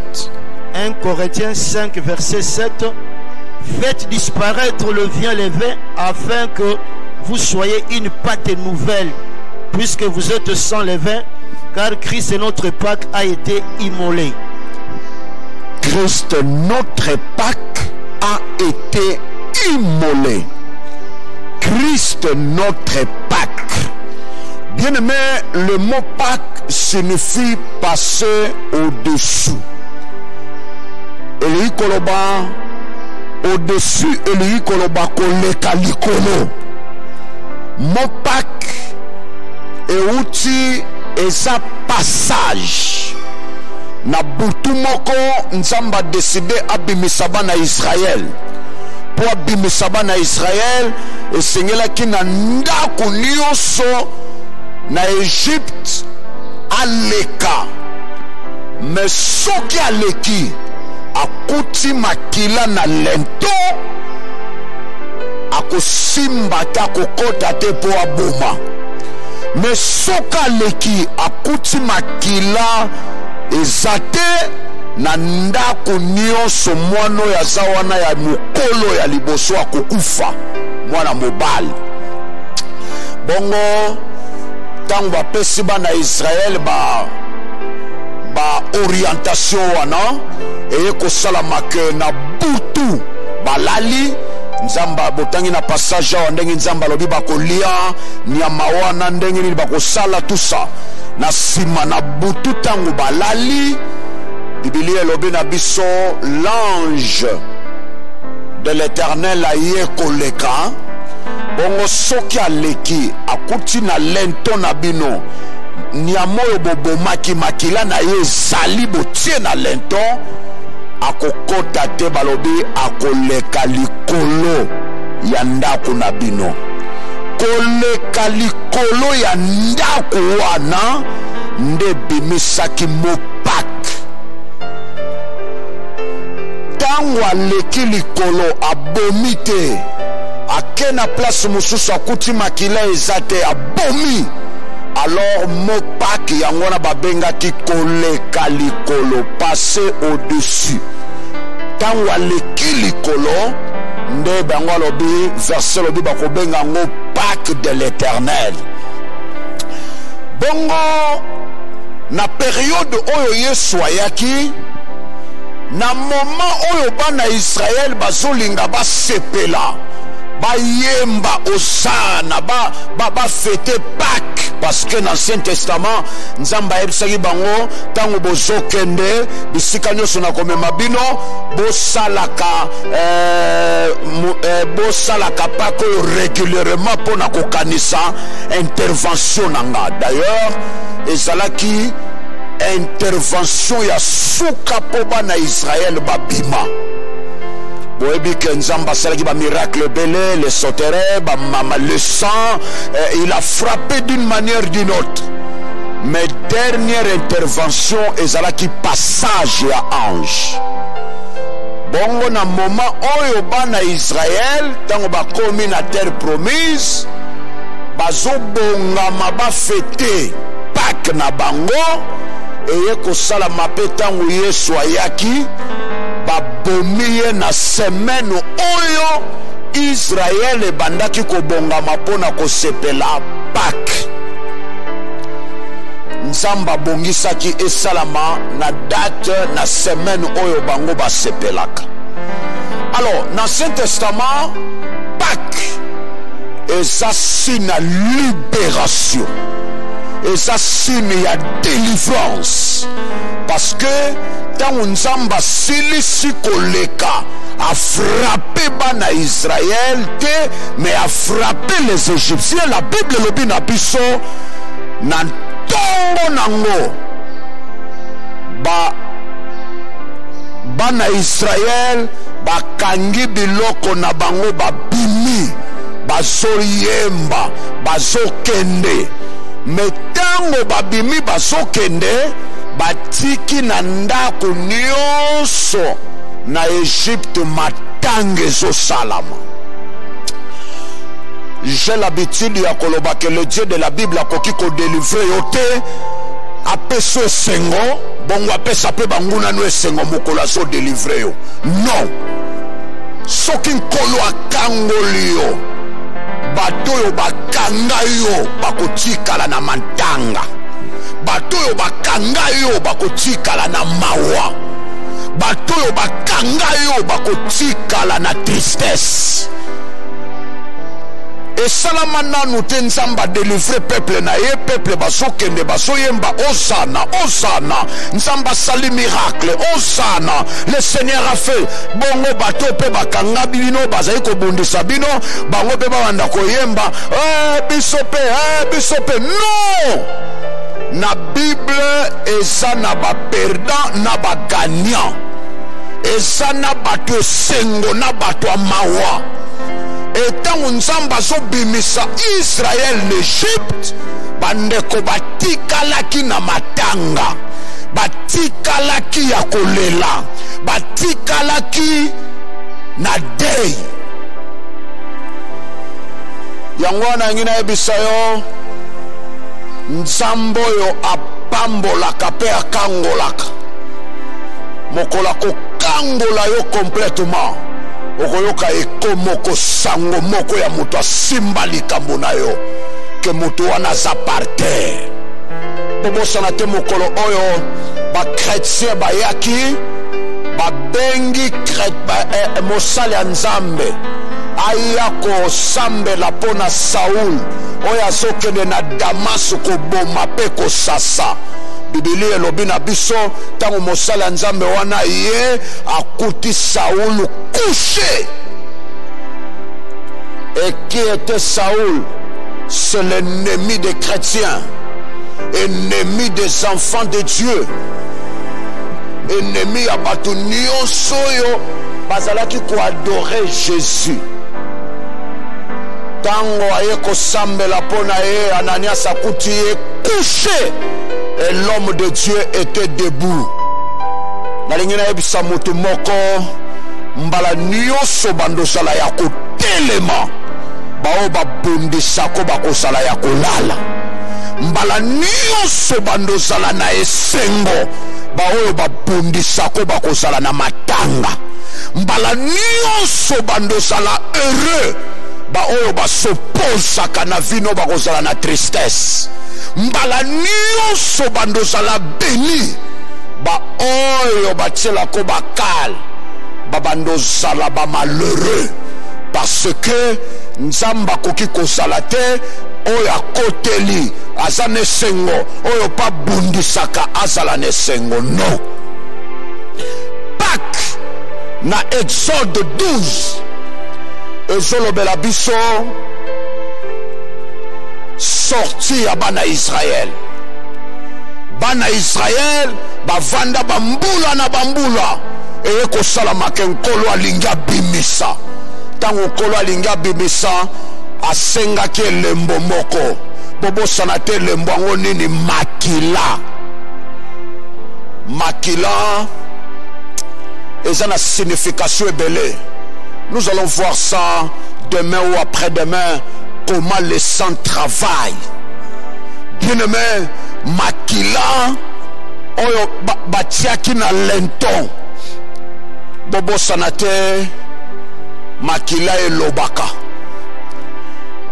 S4: 1 Corinthiens 5, verset 7. Faites disparaître le vin levain afin que vous soyez une pâte nouvelle, puisque vous êtes sans levain, car Christ notre Pâque a été immolé.
S3: Christ notre Pâque a été immolé. Christ notre Pâque. Bien aimé, le mot Pâque signifie passer au-dessous. Eli koloba au-dessus, Eli koloba koleka likolo. Mot Pâque et outil et sa passage. Na butu moko nzamba décidé abimisaba na Israël. Pour abimisaba na Israël, et sengela ki na ndako nyonso na Égypte aleka. Mais soki aleki akuti makila na lento akosimba ta kokota te po aboma. Mais soka leki akuti makila ezate na ndako nyonso mwana ya zawana ya mukolo ya liboso akokufa mwana mobali. Bongo tango bapesi bana Israël ba orientation wana eye kosalama ke na butu balali nzamba botangi na passage wa ndenge nzamba lobi bakolia nyama wana ndenge nini bakosala tout ça na sima na butu tango balali. Biblia lobi na biso l'ange de l'Éternel a ye koleka. Bongo soki aleki akuti na lento na bino nyama oyo bobomaki makila na ye ezali botie na lento akokota te balobi akoleka likolo ya ndako na bino. Koleka likolo ya ndako wana nde bimisaki Pâque. Tango aleki likolo abomi te ake na place mosusu akuti makila eza te abomi. Alors Pâque yango na babengaki koleka likolo, passer au-dessus. Tango aleki likolo nde bango alobi verset lobi bakobenga ngo Pâques de l'Éternel. Bongo na période oyo Yesu ayaki, na moment oyo bana Israël bazolinga basepela, bayemba osana, ba fêter Pâques, parce que dans l'Ancien Testament Nzamba ayebisaki bango tango bozokende bisika nyonso na komema bino bosalaka Pâques oyo régulièrement pona kokanisa intervention nanga. D'ailleurs ezalaki intervention ya suka po bana Israël babima. Boyebi que Nzamba salaki ba miracle belé, les sauterelles, ba mama le sang, il a frappé d'une manière d'une autre. Mais dernière intervention ezalaki passage ya ange. Bongo na moment oyo bana Israël tango ba komi na terre promise, bazo bongama ba fêter Pâques na bango, eye kosala mape tango Yesu ayaki babomiye na semaine oyo Israël ebandaki kobongama mpona kosepela Pâques. Nzamba bongisaki esalama na date na semaine oyo bango basepelaka. Alors, dans l'Ancien Testament, Pâques eza signe ya libération, eza signe ya délivrance, parce que tango Nzamba silisi koleka a frappé bana Israël te, mais a frappé les Égyptiens. La Bible lobi na biso na ntongo nango bana Israël bakangi biloko na bango babimi bazoyemba bazokende, mais tango babimi bazokende batiki na ndako nyonso na Égypte matanga ezosalama. J'ai l'habitude ya koloba que le Dieu de la Bible akoki kodélivrer yo te apeso esengo bongo apesa pe banguna no esengo mokolo azo délivrer yo. Non, soki nkolo akangoli yo bato yo bakanga yo bakotikala na matanga, bato yo bakanga yo bakotikala na mawa, bato yo bakanga yo bakotikala na tristesse. Et salama nanu te Nzamba délivrer peuple na ye, peuple basokende basoyemba osana osana, Nzamba sali miracle osana, le Seigneur a fait. Bongo bato pe bakanga bino bazali kobundisa bino, bango pe banda koyemba bisope. Non, na Bible eza na ba perdant na ba gagnant, eza na bato sengo na bato mawa. Et tant Nzamba zobimisa Israël l'Égypte, bandeko batikalaki na matanga, batikalaki ya kolela, batikalaki na dei. Yango wana ngina ebisa yo Nzambo yo apambolaka pe akangolaka, mokola kokangola yo complètement. Okoyoka ekomoko sango moko ya moto asimba likambo na yo ke moto wana za par terre. Bobosana te mokolo oyo ba chrétien bayaki babengi mosali ya Nzambe aya kosambela mpona Saul oyo azokende na Damas koboma mpe kosasa. Biblia elobi na biso tango mosala ya Nzambe wana ye akuti Saul couché. Et qui était Saul? C'est l'ennemi des chrétiens, ennemi des enfants de Dieu, ennemi ya bato nyonso oyo bazalaki koadorer Jésus. Tango aye kosambela mpona ye, Ananias akuti ye couché, et l'homme de Dieu était debout. Nalingi na yebisa moto moko mbala nyonso bandosala ya kotelema bao babundisako bakosala ya kolala. Mbala nyonso bandosala na esengo baoyo babundisako bakosala na matanga. mbala nyonso bandozala heureux ba oyo basopozaka na vino bakozala na tristesse. Mbala nyonso bandozala béni ba oyo batielako bakal babandozala ba malheureux, parce que nzamba koki kozala te oyo akoteli aza nesengo, oyo pa bundisaka azala nesengo. Non. Pâques na Exode 12 ezolobela biso sorti ya bana Israël. Bana Israël bavanda bambula na bambula eye kosala make nkolo alingi abimisa. Tango nkolo alingi abimisa asengaki elembo moko, bobosana te elembo yango nini? Makila. Makila eza na signification ebele. Nous allons voir ça demain ou après-demain, comment les saints travaillent. Bien-aimé, makila oyo batiaki na lenton bobo sanate makila elobaka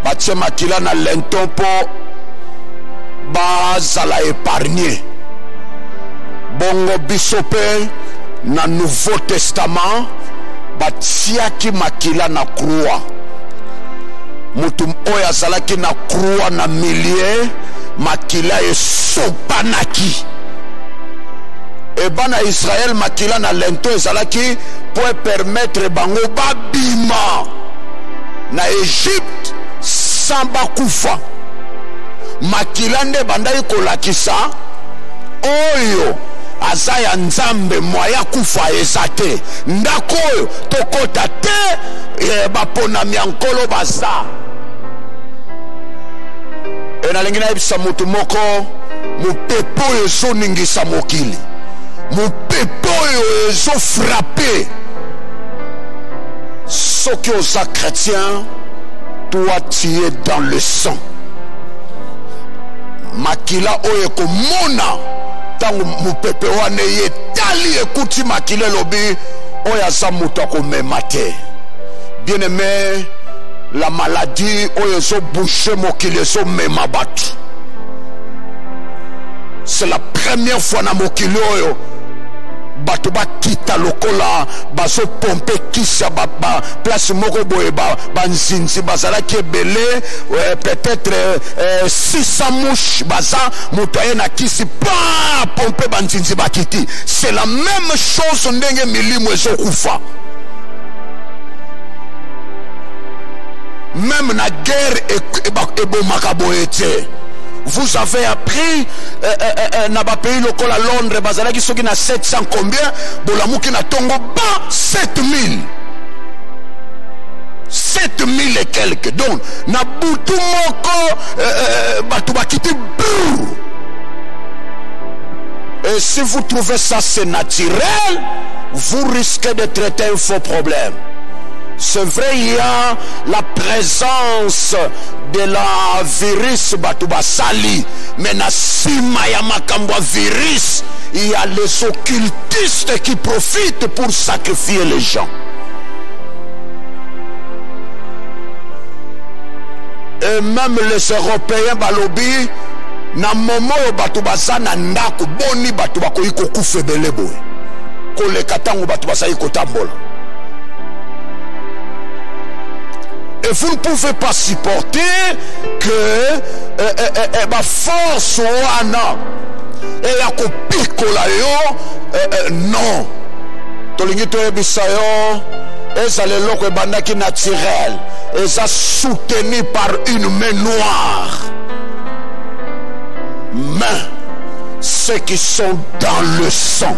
S3: batie makila na lenton po bazala épargné. Bongo bisope na Nouveau Testament batiaki makila na croix. Mutu oyo azalaki na croix na milieu makila esopanaki. Et bana Israël makila na lento ezalaki pour permettre bango babima na Égypte sans bakufa. Makila nde bandai kolakisa oyo aza ya nzambe moya kufa ezate ndako oyo tokota te baponami ya nkolo baza. Nalingi nayebisa mutu moko mopepo oyo ezoningisa mokili, mopepo oyo ezofrape. Soki oza chrétien, toi tu es dans le sang. Makila oyo komona tango mopepe wane ye tali ekuti makila lobi oyo aza mutu akomema te. Bien aimé, la maladie oyo ezobouche mokili ezomema batu. C'est la première fois na mokili oyo bato bakita lokola bazo pompe kisa place moko boye banzinzi bazalaki ebele, peut-être 600 mouches baza moto aye na kisi pa pompe banzinzi bakiti. C'est la même chose ndenge milimo ezokufa. Même na guerre ebomaka boye te. Vous avez appris na ba pays local à Londres bazalaki soki na 700 combien bolamuki na tongo ba 7000 et quelques. Donc na butu moko batu bakiti brrr. Et si vous trouvez ça c'est naturel, vous risquez de traiter un faux problème. C'est vrai, il y a la présence de la virus Batuba Sali, mais na sima ya makambwa virus, il y a les occultistes qui profitent pour sacrifier les gens. Et même les Européens balobi na momo Batuba Sana ndako boni Batuba ko iko kufebele boy. Ko le katango Batuba Sa iko tambola. Et vous ne pouvez pas supporter que ma force wana et ya kopikola yo non. Tolingi to ebisa yo ezale loko ebandaki naturel, eza soutenu par une main noire. Mais ceux qui sont dans le sang,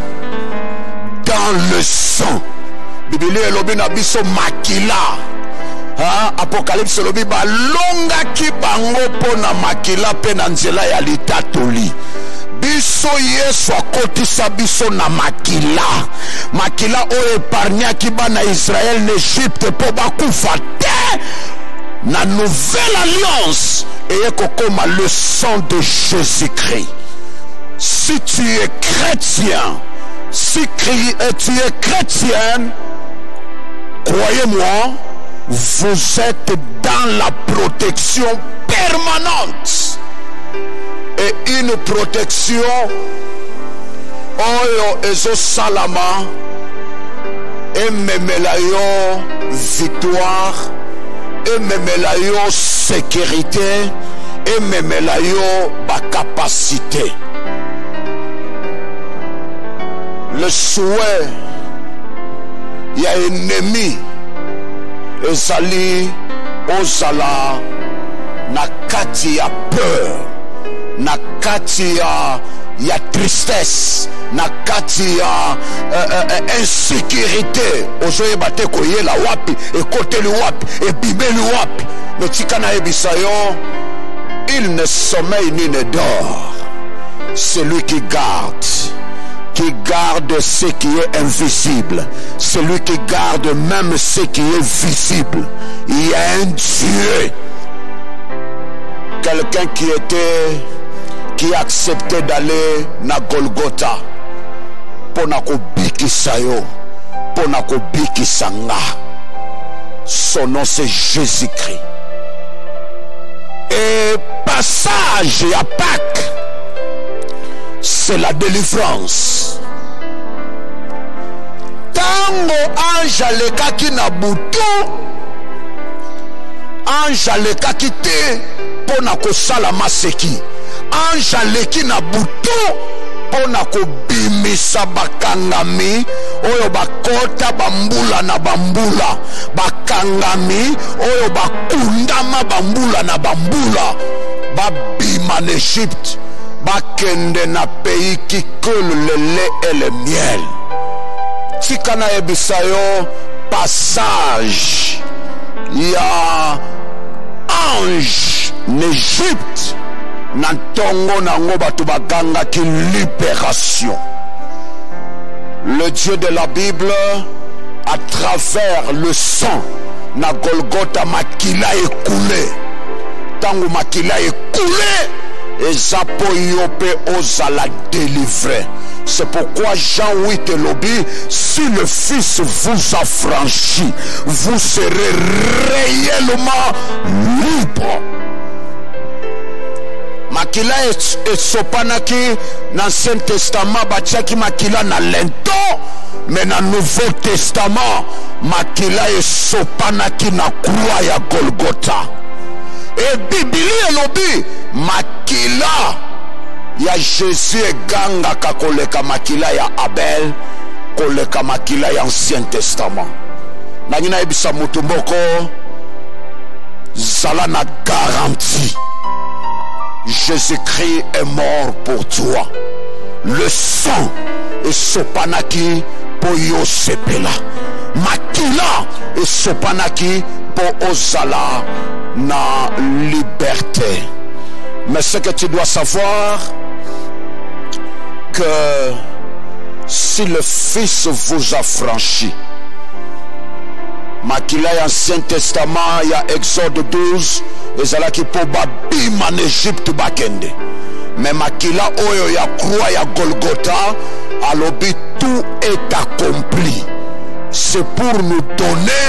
S3: Bible elobi na biso makila. Apocalypse lobi balonga ki bango pona makila pe na nzela ya litatoli. Biso Yesu akotisa biso na makila. Makila o épargnaki bana Israël n'Égypte po bakufa te. Na nouvelle alliance et kokoma le sang de Jésus-Christ. Si tu es chrétien, si tu es chrétienne, croyez-moi, vous êtes dans la protection permanente. Et une protection oyo ezo salama ememela yo victoire, ememela yo sécurité, ememela yo ba capacité. Le souhait ya ennemi ezali ozala na kati ya peur, na kati ya tristesse, na kati ya insécurité. Ozoyeba te koyela wapi, ekoteli wapi, ebimeli wapi. Mais tika na yebisa yo, il ne sommeille ni ne dort. Celui qui garde ce qui est invisible, celui qui garde même ce qui est visible. Il y a un Dieu, quelqu'un qui acceptait d'aller na Golgotha pour na kobikisa yo, pour na kobikisa nga. Son nom c'est Jésus-Christ. Et passage à Pâques, c'est la délivrance. Tango ange alekaki na butu, ange alekaki te pona kosala maseki. Ange aleki na butu pona kobimisa bakangami oyo bakota bambula na bambula, bakangami oyo bakundama bambula na bambula, babima en Égypte, bakende na pays qui coule le lait et le miel. Tikana ebisayo passage ya ange en Égypte, nantongo nango batu baganga ki libération. Le Dieu de la Bible, à travers le sang na Golgotha, makila écoulé. Tango makila écoulé, et Zapo Yope ozala délivré. C'est pourquoi Jean 8 lobby, si le Fils vous a franchi, vous serez réellement libre. Makila esopanaki dans l'Ancien Testament, batiaki makila na lento, mais dans le Nouveau Testament, makila esopanaki na croix ya Golgotha. Et Bible elobi makila ya Jésus eganga kakoleka makila ya Abel, koleka makila ya Ancien Testament. Nangina ebisa mutu moko zala na garantie. Jésus-Christ est mort pour toi. Le sang est sopanaki pour Yosepela. Makila est sopanaki pour Ozala na liberté. Mais ce que tu dois savoir, que si le Fils vous a franchi, makila ya Ancien Testament, il y a Exode 12, ezalaki po babima en Égypte bakende. Mais makila oyo ya croix ya Golgotha, alobi tout est accompli. C'est pour nous donner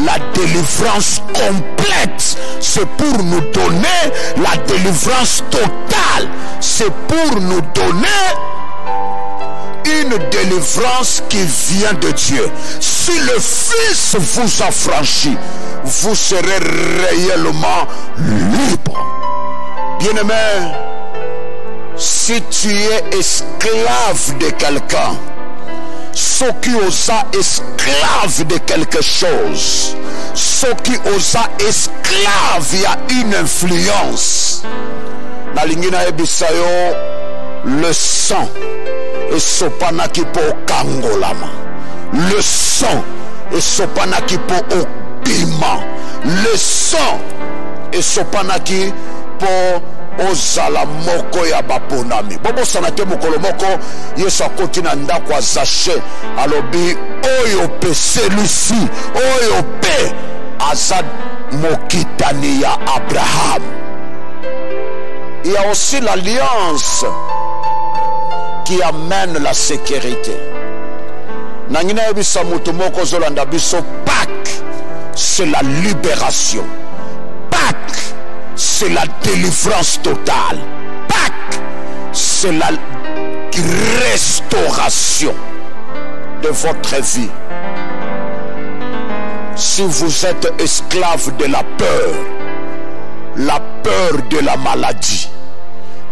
S3: la délivrance complète. C'est pour nous donner la délivrance totale. C'est pour nous donner une délivrance qui vient de Dieu. Si le Fils vous a franchi, vous serez réellement libre. Bien-aimé, si tu es esclave de quelqu'un, ceux qui osent esclave de quelque chose, ceux qui osent esclave, il y a une influence. Nalingina ebisayo, le sang et sopanaki po kangolama. Le sang et sopanaki po obima. Le sang et sopanaki po ozala moko ya baponami. Bobo sanate mokolo moko Yesu akoti na ndako ya Zache alobi oyo pe celui-ci oyo pe azad mokitani ya Abraham. Il y a aussi l'alliance qui amène la sécurité. Nangina ebisa mutu moko zolanda biso Pâques. c'est la libération. Pâques, c'est la délivrance totale. Pâques, c'est la restauration de votre vie. Si vous êtes esclave de la peur de la maladie,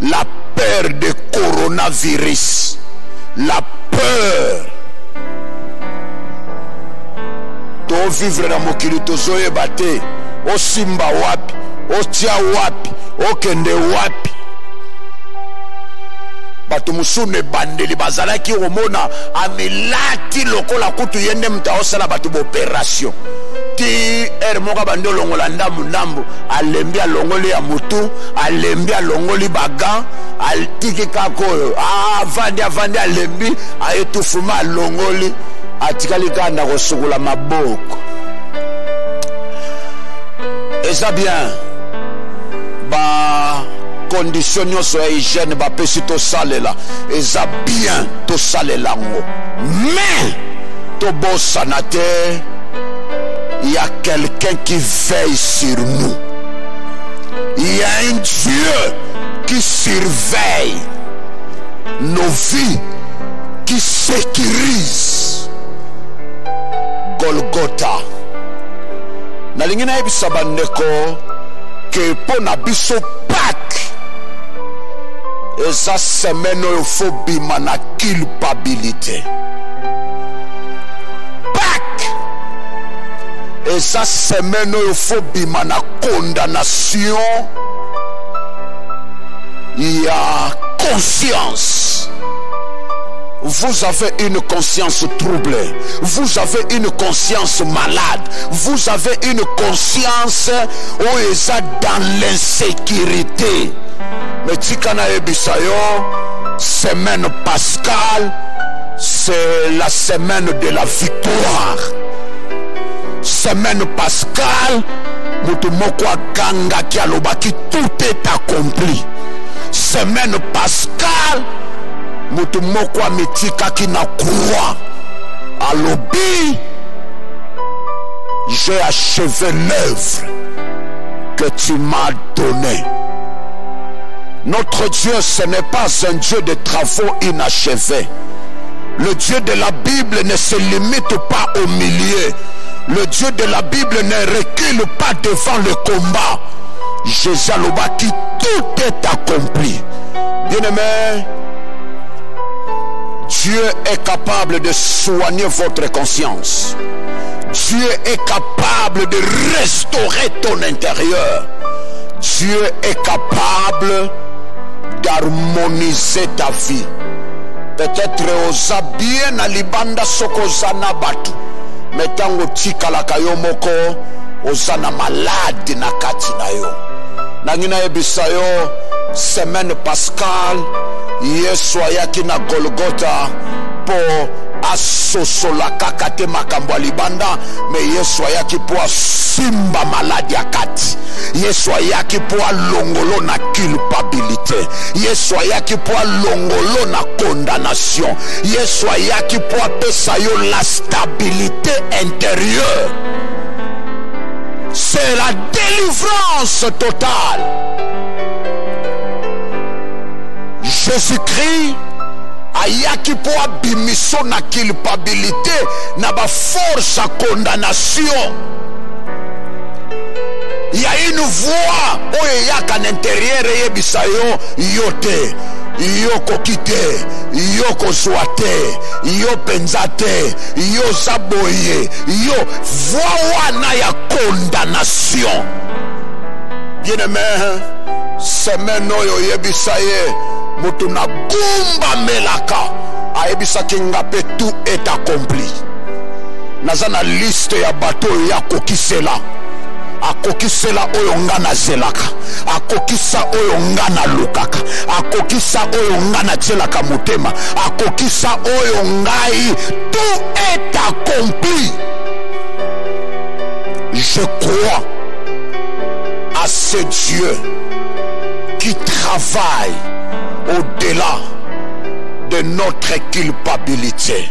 S3: la peur du coronavirus, la peur de vivre dans mokili tozoyeba te, o simba wapi, o tia wapi, o kende wapi. Bato musune bandeli bazalaki omona amilati lokola kutu yende mtaosala bato opération. Ti ermoka bando longola ndambu alembi alongoli ya mutu, alembi alongoli baga, altiki kakoyo avandi alembi ayetufuma alongoli atikali kanda kosukula maboko. Eza bien ba condition nyonso ya hygiène bapesi tosalela eza bien tosalela ngo, mais tobosana te. Il y a quelqu'un qui veille sur nous. Il y a un Dieu qui surveille nos vies, qui sécurise. Golgotha. Nalingi na yebisa bandeko que pona biso Pâques eza semaine oyo fo bima na culpabilité. Et ça semaine il faut bima na condamnation. Il y a conscience. Vous avez une conscience troublée. Vous avez une conscience malade. Vous avez une conscience où ils sont dans l'insécurité. Mais tikana ebisayo, semaine pascale, c'est la semaine de la victoire. Semaine pascale, mutumoko ganga ki alobaki tout est accompli. Semaine pascale, mutumoko mitika ki na croix alobi, j'ai achevé l'œuvre que tu m'as donnée. Notre Dieu, ce n'est pas un Dieu de travaux inachevés. Le Dieu de la Bible ne se limite pas au milieu. Le Dieu de la Bible ne recule pas devant le combat. Jésus Alobaki, tout est accompli. Bien-aimé, Dieu est capable de soigner votre conscience. Dieu est capable de restaurer ton intérieur. Dieu est capable d'harmoniser ta vie. Peut-être osa bien à libanda sokozana batu. Metango tikala kayo moko ozana malade na kati na yo. Nangina ebisayo semaine pascale Yesu ayaki na Golgotha po asosola kakate makambo libanda, mais Yesu ayaki po simba malade ya kati. Yesu ayaki po longolo na culpabilité. Yesu ayaki po longolo na condamnation. Yesu ayaki po pesa yo la stabilité intérieure. C'est la délivrance totale. Jésus-Christ ayaki po abimiso na culpabilité na ba force à condamnation. Il y a une voix oyo yaka na intérieur yebisayo yote yoko kite yoko swate yo penzate yo saboye yo voix wana ya condamnation. Bien-aimé, semaine oyo yebisaye mutu na gumba melaka ayebisa kingape tout est accompli. Nazana liste ya bato ya kokisela. Akokisela oyo ngana zelaka, akokisa oyo ngana lukaka, akokisa oyo ngana zelaka motema, akokisa oyo ngai, tout est accompli. Je crois à ce Dieu qui travaille au-delà de notre culpabilité.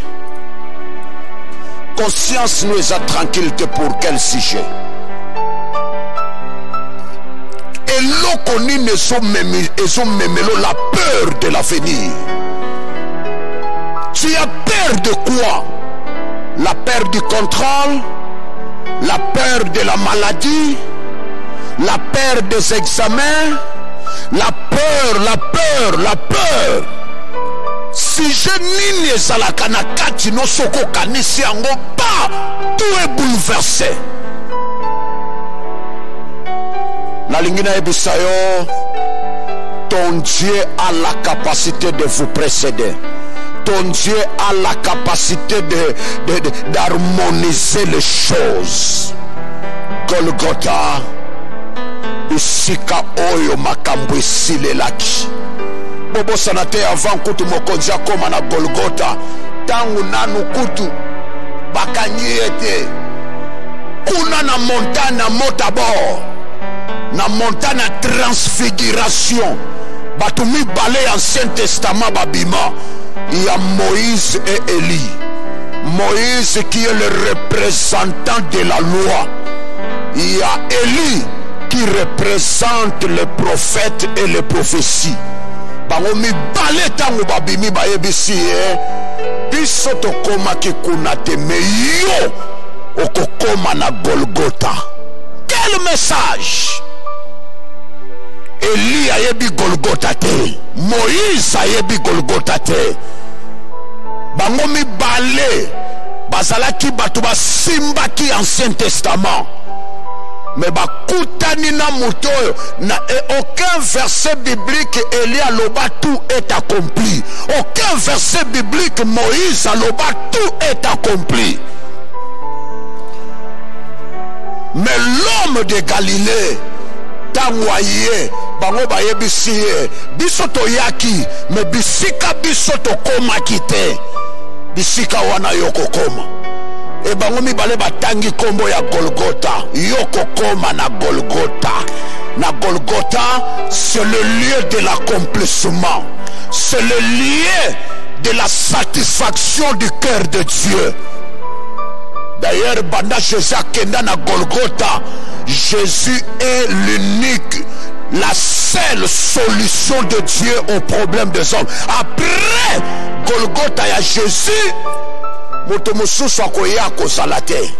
S3: conscience nous est tranquille pour quel sujet? Et l'oconi ne sont même la peur de l'avenir. Tu as peur de quoi? La peur du contrôle, la peur de la maladie, la peur des examens, la peur. Si je nini ezalaka na kati no soko kanisi yango pas, tout est bouleversé. La lingina ebisayo, ton Dieu a la capacité de vous précéder. Ton Dieu a la capacité d'harmoniser les choses. Golgotha, bisika oyo makambo esilelaki. Bobo sanate avant kutu mokonzi akoma na Golgotha. Tangu nanu kutu bakanyi ete. Kuna na montagne Motabor. Na montagne transfiguration. Batumi balé Ancien Testament babima. Il y a Moïse et Élie. Moïse qui est le représentant de la loi. Il y a Élie qui représente les prophètes et les prophéties. Bangomi balé tango babimi bayebisi biso tokoma kikuna te meyo okokoma na Golgotha. Quel message! Élie ayebi Golgotha te, Moïse ayebi Golgotha te. Bangomi balé bazalaki bato basimbaki Ancien Testament. Mais bakutani na moto na aucun verset biblique Élie aloba tout est accompli. Aucun verset biblique Moïse aloba tout est accompli. Mais l'homme de Galilée tangoye bango bayebisi biso toyaki mais bisika biso tokomaki te. Bisika wana yokokoma. Et bango mibale batangi kombo ya Golgotha. Yokokoma na Golgotha. Na Golgotha, c'est le lieu de l'accomplissement. C'est le lieu de la satisfaction du cœur de Dieu. D'ailleurs, banda Jésus akenda na Golgotha, Jésus est l'unique, la seule solution de Dieu au problème des hommes. Après Golgotha, il y a Jésus. Moto mosusu akoya kozala te.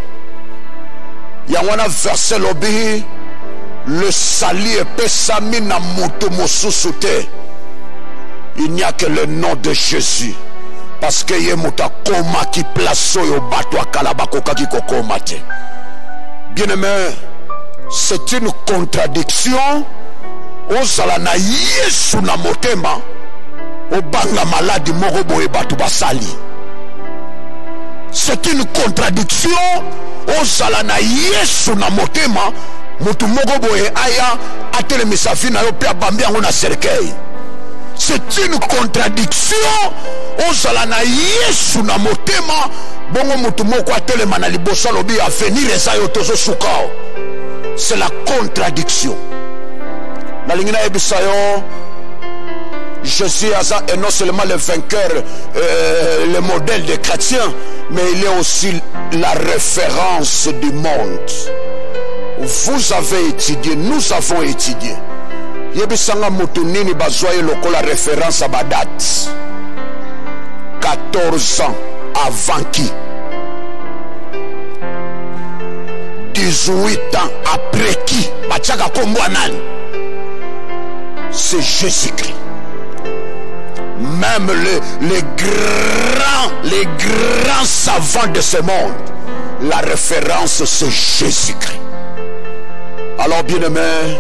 S3: Yangwana verset lobi, le salut epesami na moto mosusu te. Il n'y a que le nom de Jésus. Parce que ye muta koma ki plaso yo bato akala bakoka ki kokoma te. Bien-aimé, c'est une contradiction. Ozala na Yesu na motema, obanga maladi moko boye bato basali. C'est une contradiction. Ozala na Yesu na motema, mutu moko boye aya atelemisa fi na yo pe abambi yango na cercueil. C'est une contradiction. Ozala na Yesu na motema, bongo mutu moko atelema na liboso lobi avenir eza yo tozo sukao. C'est la contradiction. Na lingina ebisayo, Jésus est non seulement le vainqueur, le modèle des chrétiens, mais il est aussi la référence du monde. Vous avez étudié, nous avons étudié. Yebisanga mutunini bazwaye lokola référence à date. 14 ans avant qui? 18 ans après qui? Bachaka kombwanan. C'est Jésus-Christ. Même les grands savants de ce monde, la référence c'est Jésus-Christ. Alors bien-aimé,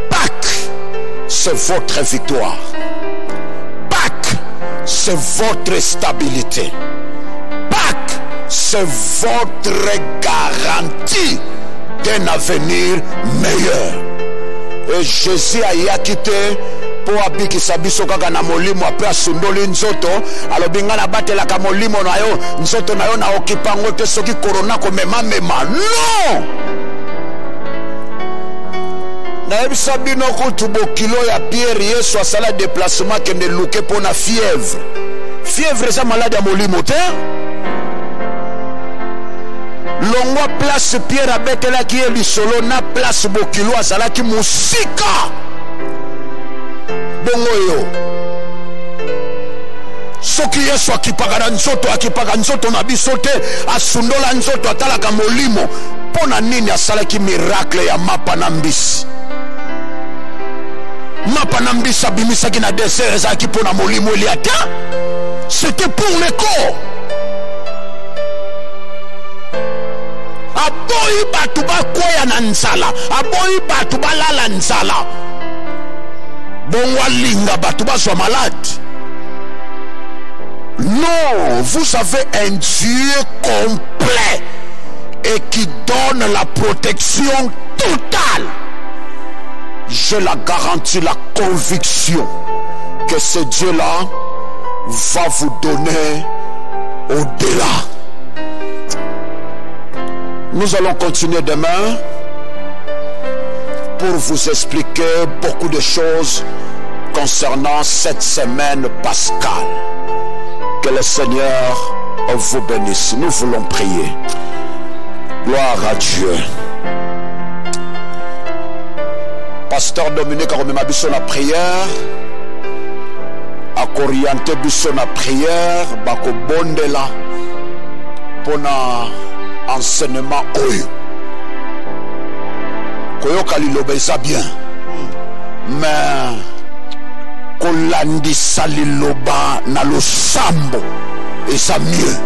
S3: Pâques, c'est votre victoire. Pâques, c'est votre stabilité. Pâques, c'est votre garantie d'un avenir meilleur. Et Jésus a quitté pour abikisa biso kaka na molimo apres asundoli nzoto alobinga na batela ka molimo na yo nzoto na yo na okipango te soki corona komema mema. Non! Na ebisa bino kutu bokilo ya Pierre Yesu asala déplacement kende luke pona fièvre. Fièvre eza malade ya molimo te. longwa place Pierre abetelaki ye lisolo na place Bokilo azalaki musika bongo yo soki Yesu akipaka nzoto na biso te asundola nzoto atalaka molimo pona nini asalaki miracle ya mapa na mbisi abimisaki na désert ezalaki pona molimo eliata c'était pour le corps aboyi batu bakwea na nzala aboyi batu balala nzala bongo alinga batu bazwa malade. Non, vous avez un Dieu complet et qui donne la protection totale. J'ai la garantie, la conviction que ce Dieu-là va vous donner au-delà. Nous allons continuer demain pour vous expliquer beaucoup de choses concernant cette semaine pascale. Que le Seigneur vous bénisse. Nous voulons prier. Gloire à Dieu. Pasteur Dominique a remis ma biso la prière. A orienté biso la prière. Bako bondela. Pour enseignement oyo. Koyoka liloba eza bien. Mais kolandisa liloba na losambo eza mieux.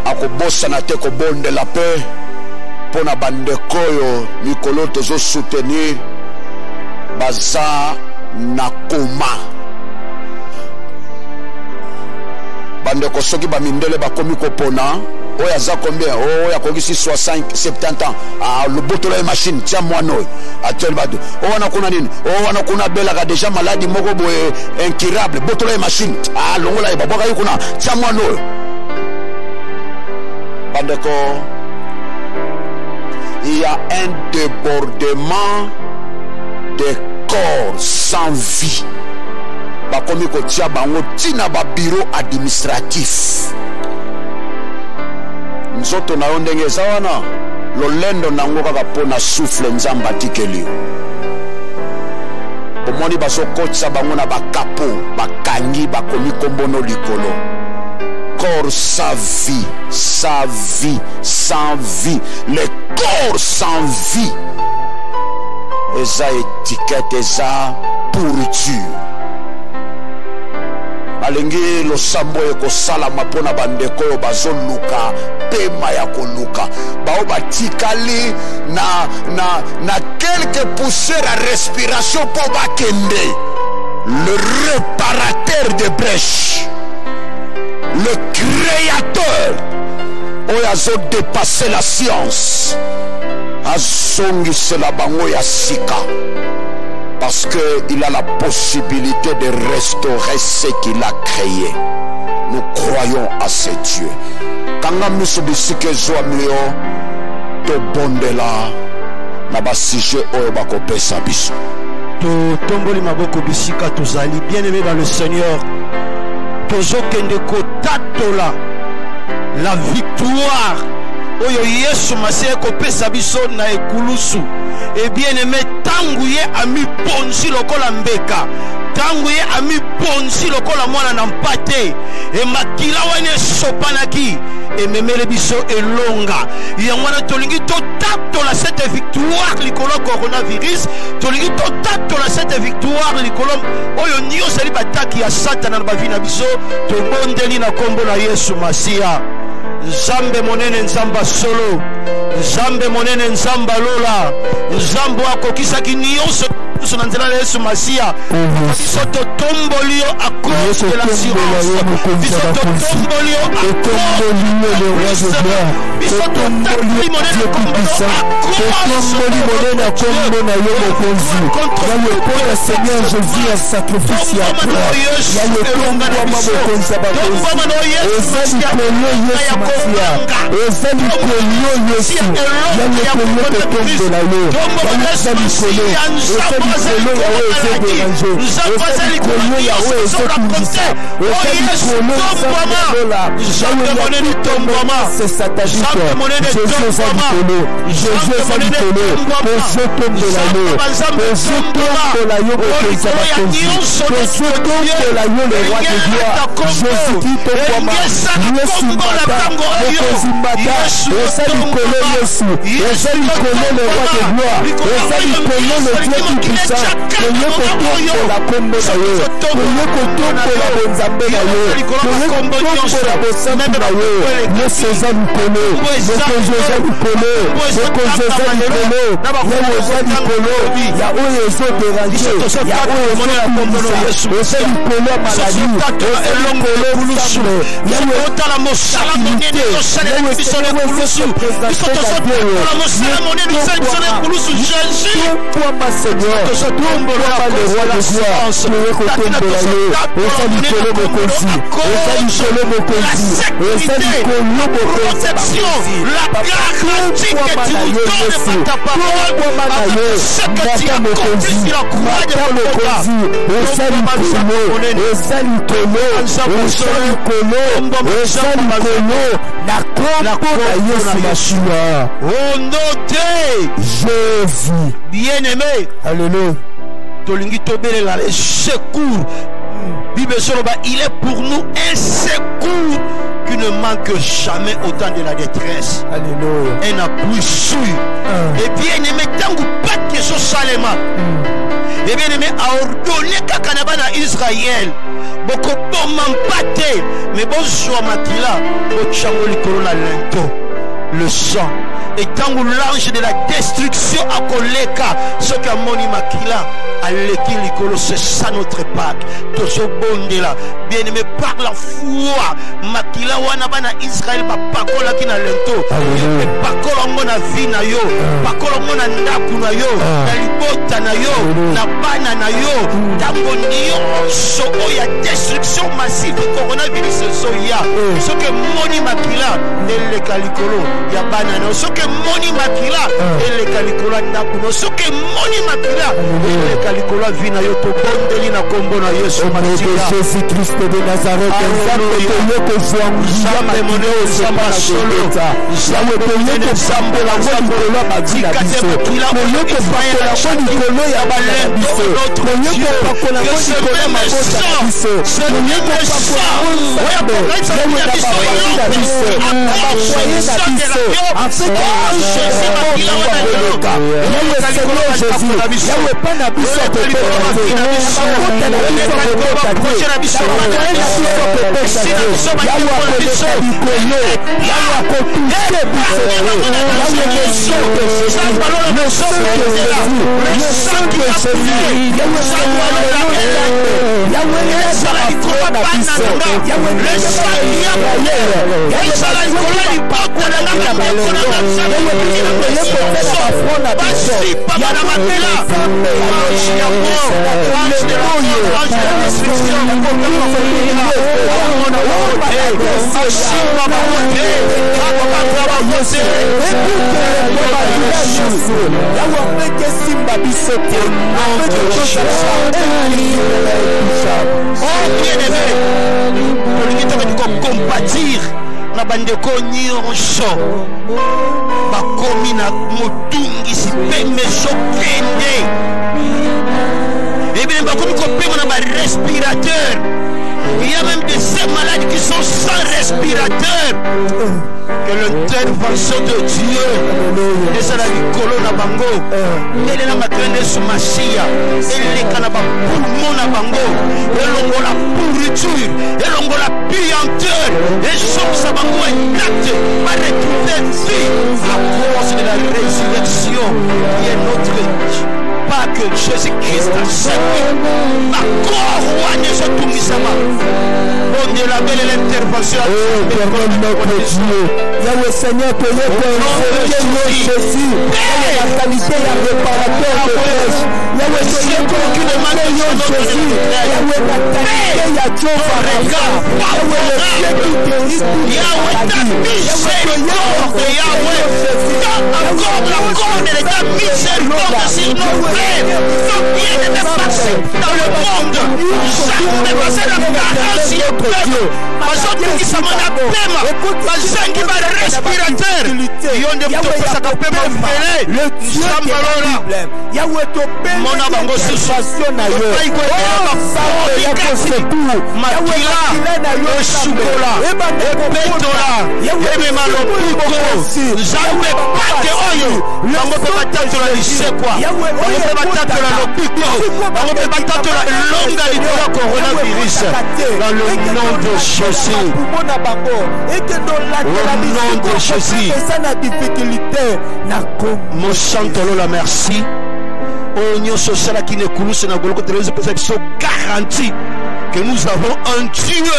S3: Akobosana te kobondela pe pona bandeko oyo mikolo tozo soutenir baza na koma. Bandeko soki bamindele bakomi kopona oyo aza combien oyo akokisi 60-70 ans le botolo ya machine tia mwana oyo atieli bato oyo wana kuna nini oyo wana kuna belaka deja maladi moko boye incurable botolo ya machine longola ye babwaka ye kuna tia mwana oyo. Bandeko, il y a un débordement de corps sans vie. Bakomi kotia bango tina ba bureau administratif. Nzoto na ondenge zawana lolendo nango kaka pona souffle nzamba tikeli. Bomoni baso kotsa bango na bakapo bakangi bakomi kombono likolo. Corps sans vie, sans vie, sans vie. Le corps sans vie. Eza étiquette, eza pourriture. Alingi lo sambo eko salama pona bandeko yo bazoluka pema ya koluka bao batikali na quelques poussières à respiration pour bakende. Le réparateur de brèches, le créateur oyo azo dépasser la science azongisela bango ya sika parce qu'il a la possibilité de restaurer ce qu'il a créé. Nous croyons à ce Dieu. Kanga miso bisike zwa mio to bondela na basije oyo bakopesa biso
S4: to tomboli maboko bisika tozali bien-aimé dans le Seigneur. Tozokende kotatola la victoire oyo Yesu Masiya kopesa biso na ekulusu. Et bien aimé tangu ye ami ponzi lokola mbeka, tangu ye ami ponzi lokola mwana na mpate e makila wane sopanaki e memele biso elonga yangwana tolingi totatola cette victoire likolo coronavirus, tolingi totatola cette victoire likolo oyo nyo sali bataki ya satana na bavina biso tobondeli na kombo na Yesu Masiya. Nzambe monene nzamba solo, Nzambe monene nzamba lola, Nzambo akokisaki nyonso na nzela ya Yesu Masiya. Biso totombolio à cause de l'assurance, biso totombolio à cause de la biso totombolio monene kombono à cause de la Seigneur Jésus a sacrifié à toi. eloko ya kokota Kristo tombo eza likolo ya nzambo aza likolo maladi nzambo aza likolo nyonso ezola kote o Yesu tombwama nzambe monene tombwama nzambe monene tombwama nzambe monene tombwama nzambe banzambe tombwama olikolo ya nyonso
S3: tozotombola yo le roi de gloire Jésus-Christ tombwama Yesu mbata mokonzi mbata eza likolo Yesu eza likolo le roi de gloire eza likolo le Dieu tout-puissant toye kotombola kombo na yo toye kotombola bonzambe na yo toye kotombola bosantu na yo Yesu eza likolo mokonzi eza likolo mokonzi eza likolo yawe eza likolo ya oyo ezoderange ya oyo ezolakondisa eza likolo ya maladi eza likolo sambe yawe
S4: otala mosala monene osalela biso na kulusu biso tozotombola mosala monene osalela na kulusu Jésus
S3: tombwama Seigneur tombwama le roi de gloire toye kotombola yo eza likolo mokonzi eza likolo mokonzi eza likolo mokonzi
S4: la garantie que tu nous donnes par ta parole ce que tu as accompli sur la croix de Golgotha
S3: eza likolo eza likolo eza likolo eza likolo na kombo na Yesu Yeshua
S4: au nom de
S3: Jésus
S4: bien-aimé.
S3: Alléluia.
S4: Tolingi tobelela les secours. Bible soloba, il est pour nous un secours qui ne manque jamais au temps de la détresse.
S3: Alléluia.
S4: Un appui sûr. Et bien aimé, tangu pas que ce salema. Et bien aimé, a ordonné kakanaba na Israël. Boko bomam pate, mais bon soit makila, bo chango likolo na lento. Le sang. Et tant que l'ange de la destruction a koleka, ce qu'a moni makila, a leki likolo, c'est ça notre Pâque. Tozo bondela, bien aimé par la foi, makila wana bana Israël ba pakola ki na lento, pakola mona vie na yo, pakola mona ndaku na yo, na libota na yo, na bana na yo, tango niyo so oya destruction massive coronavirus soya, ce que moni makila, eleka likolo, ya bana na so que moni makila eleka likolo ndaku no soke moni makila eleka likolo vina yo to bondeli na kombo na Yesu Masiya
S3: Jésus Christ de Nazareth nzambe toye kozwanguya makilo osema na Golgotha yawe toye kosambola ngo likolo ya bavi na biso toye kopakola ngo likolo ya bana na biso toye kopakola ngo likolo ya mabota na biso toye kopakola ngo nzambe yawe na babavi na biso na bafoye na biso afika yawe pa na biso kopesa te abakota na biso kokota te abakota na biso kopesa te yawe akoleka likolo yawe akotuse biso yawe le sang de Jésus le sang de Jésus le sang de Jésus yawe ezala likolo na biso yawe ezala likolo lipako na compatir na bandeko nyonso bakomi na motungisi mpe mezokende ebene bakomi kopema na barespirateur. Il y a même de ces malades qui sont sans respirateur. Que l'intervention de Dieu est à la vicolo na bango. Elle est la matraine sous Machia. Elle est canaba poumon na bango. Elle est la pourriture. Elle est la puanteur. Et son sabango intacte va retrouver vie à cause de la résurrection qui est notre pas que Jésus-Christ a servi. D'accord, roi de ce tout-misama. On est la belle l'intervention. Éternel notre Dieu, Yahweh Seigneur, que nous connaissons Jésus, la qualité et le réparateur de pêche. Yahweh Seigneur, que nous connaissons Jésus, Yahweh la qualité
S4: Encore la corne de ta miséricorde sur nos frères, sans bien de passer dans le monde, jamais passer la carence et le peuple, parce que qui s'en a pema, parce que va respirateur, ils ont des petits sacs à pema frère, le Sambalora, mon abango situation na yo, Makila, le Sukola, le Petola, le Malopiko, jamais pas de oyo, bango pe batatu la lisekwa, bango pe batatu la lopiko, bango pe batatu la longa litola coronavirus, dans le nom de Jésus. Au nom de Jésus. Mon chantolo la merci. Oignon social qui ne coule sur la goloco télévision garantie que nous avons un Dieu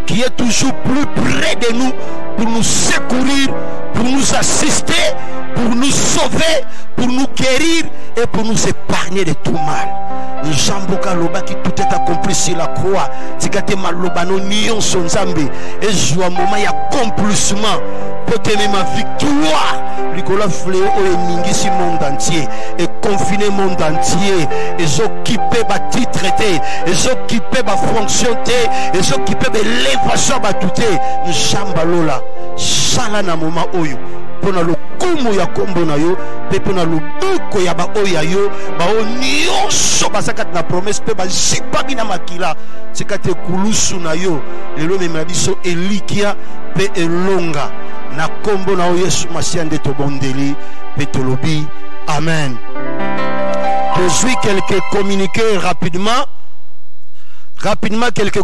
S4: qui est toujours plus près de nous pour nous secourir, pour nous assister, pour nous sauver, pour nous guérir et pour nous épargner de tout mal. Jamboka loba qui tout est accompli sur la croix. Tikate maloba no nion son zambe. Et joua moment y accomplissement. Pour t'aimer ma victoire. Nicolas Fléau est mingi sur le monde entier. Et confiné le monde entier. Et s'occuper ba titre. Et s'occuper ba fonction. Et s'occuper de l'évasion ba tout. Jambalola. Shala na moment oyo. Pona lo kumu ya kombo na yo pe pona lo buko ya ba oya yo ba onyoso basaka na promesse pe ba jipa bina makila sekate kulusu na yo lelo memela biso elikia pe elonga na kombo na Yesu masiande to bondeli pe tolobi amen. Je suis quelques communiqués rapidement quelques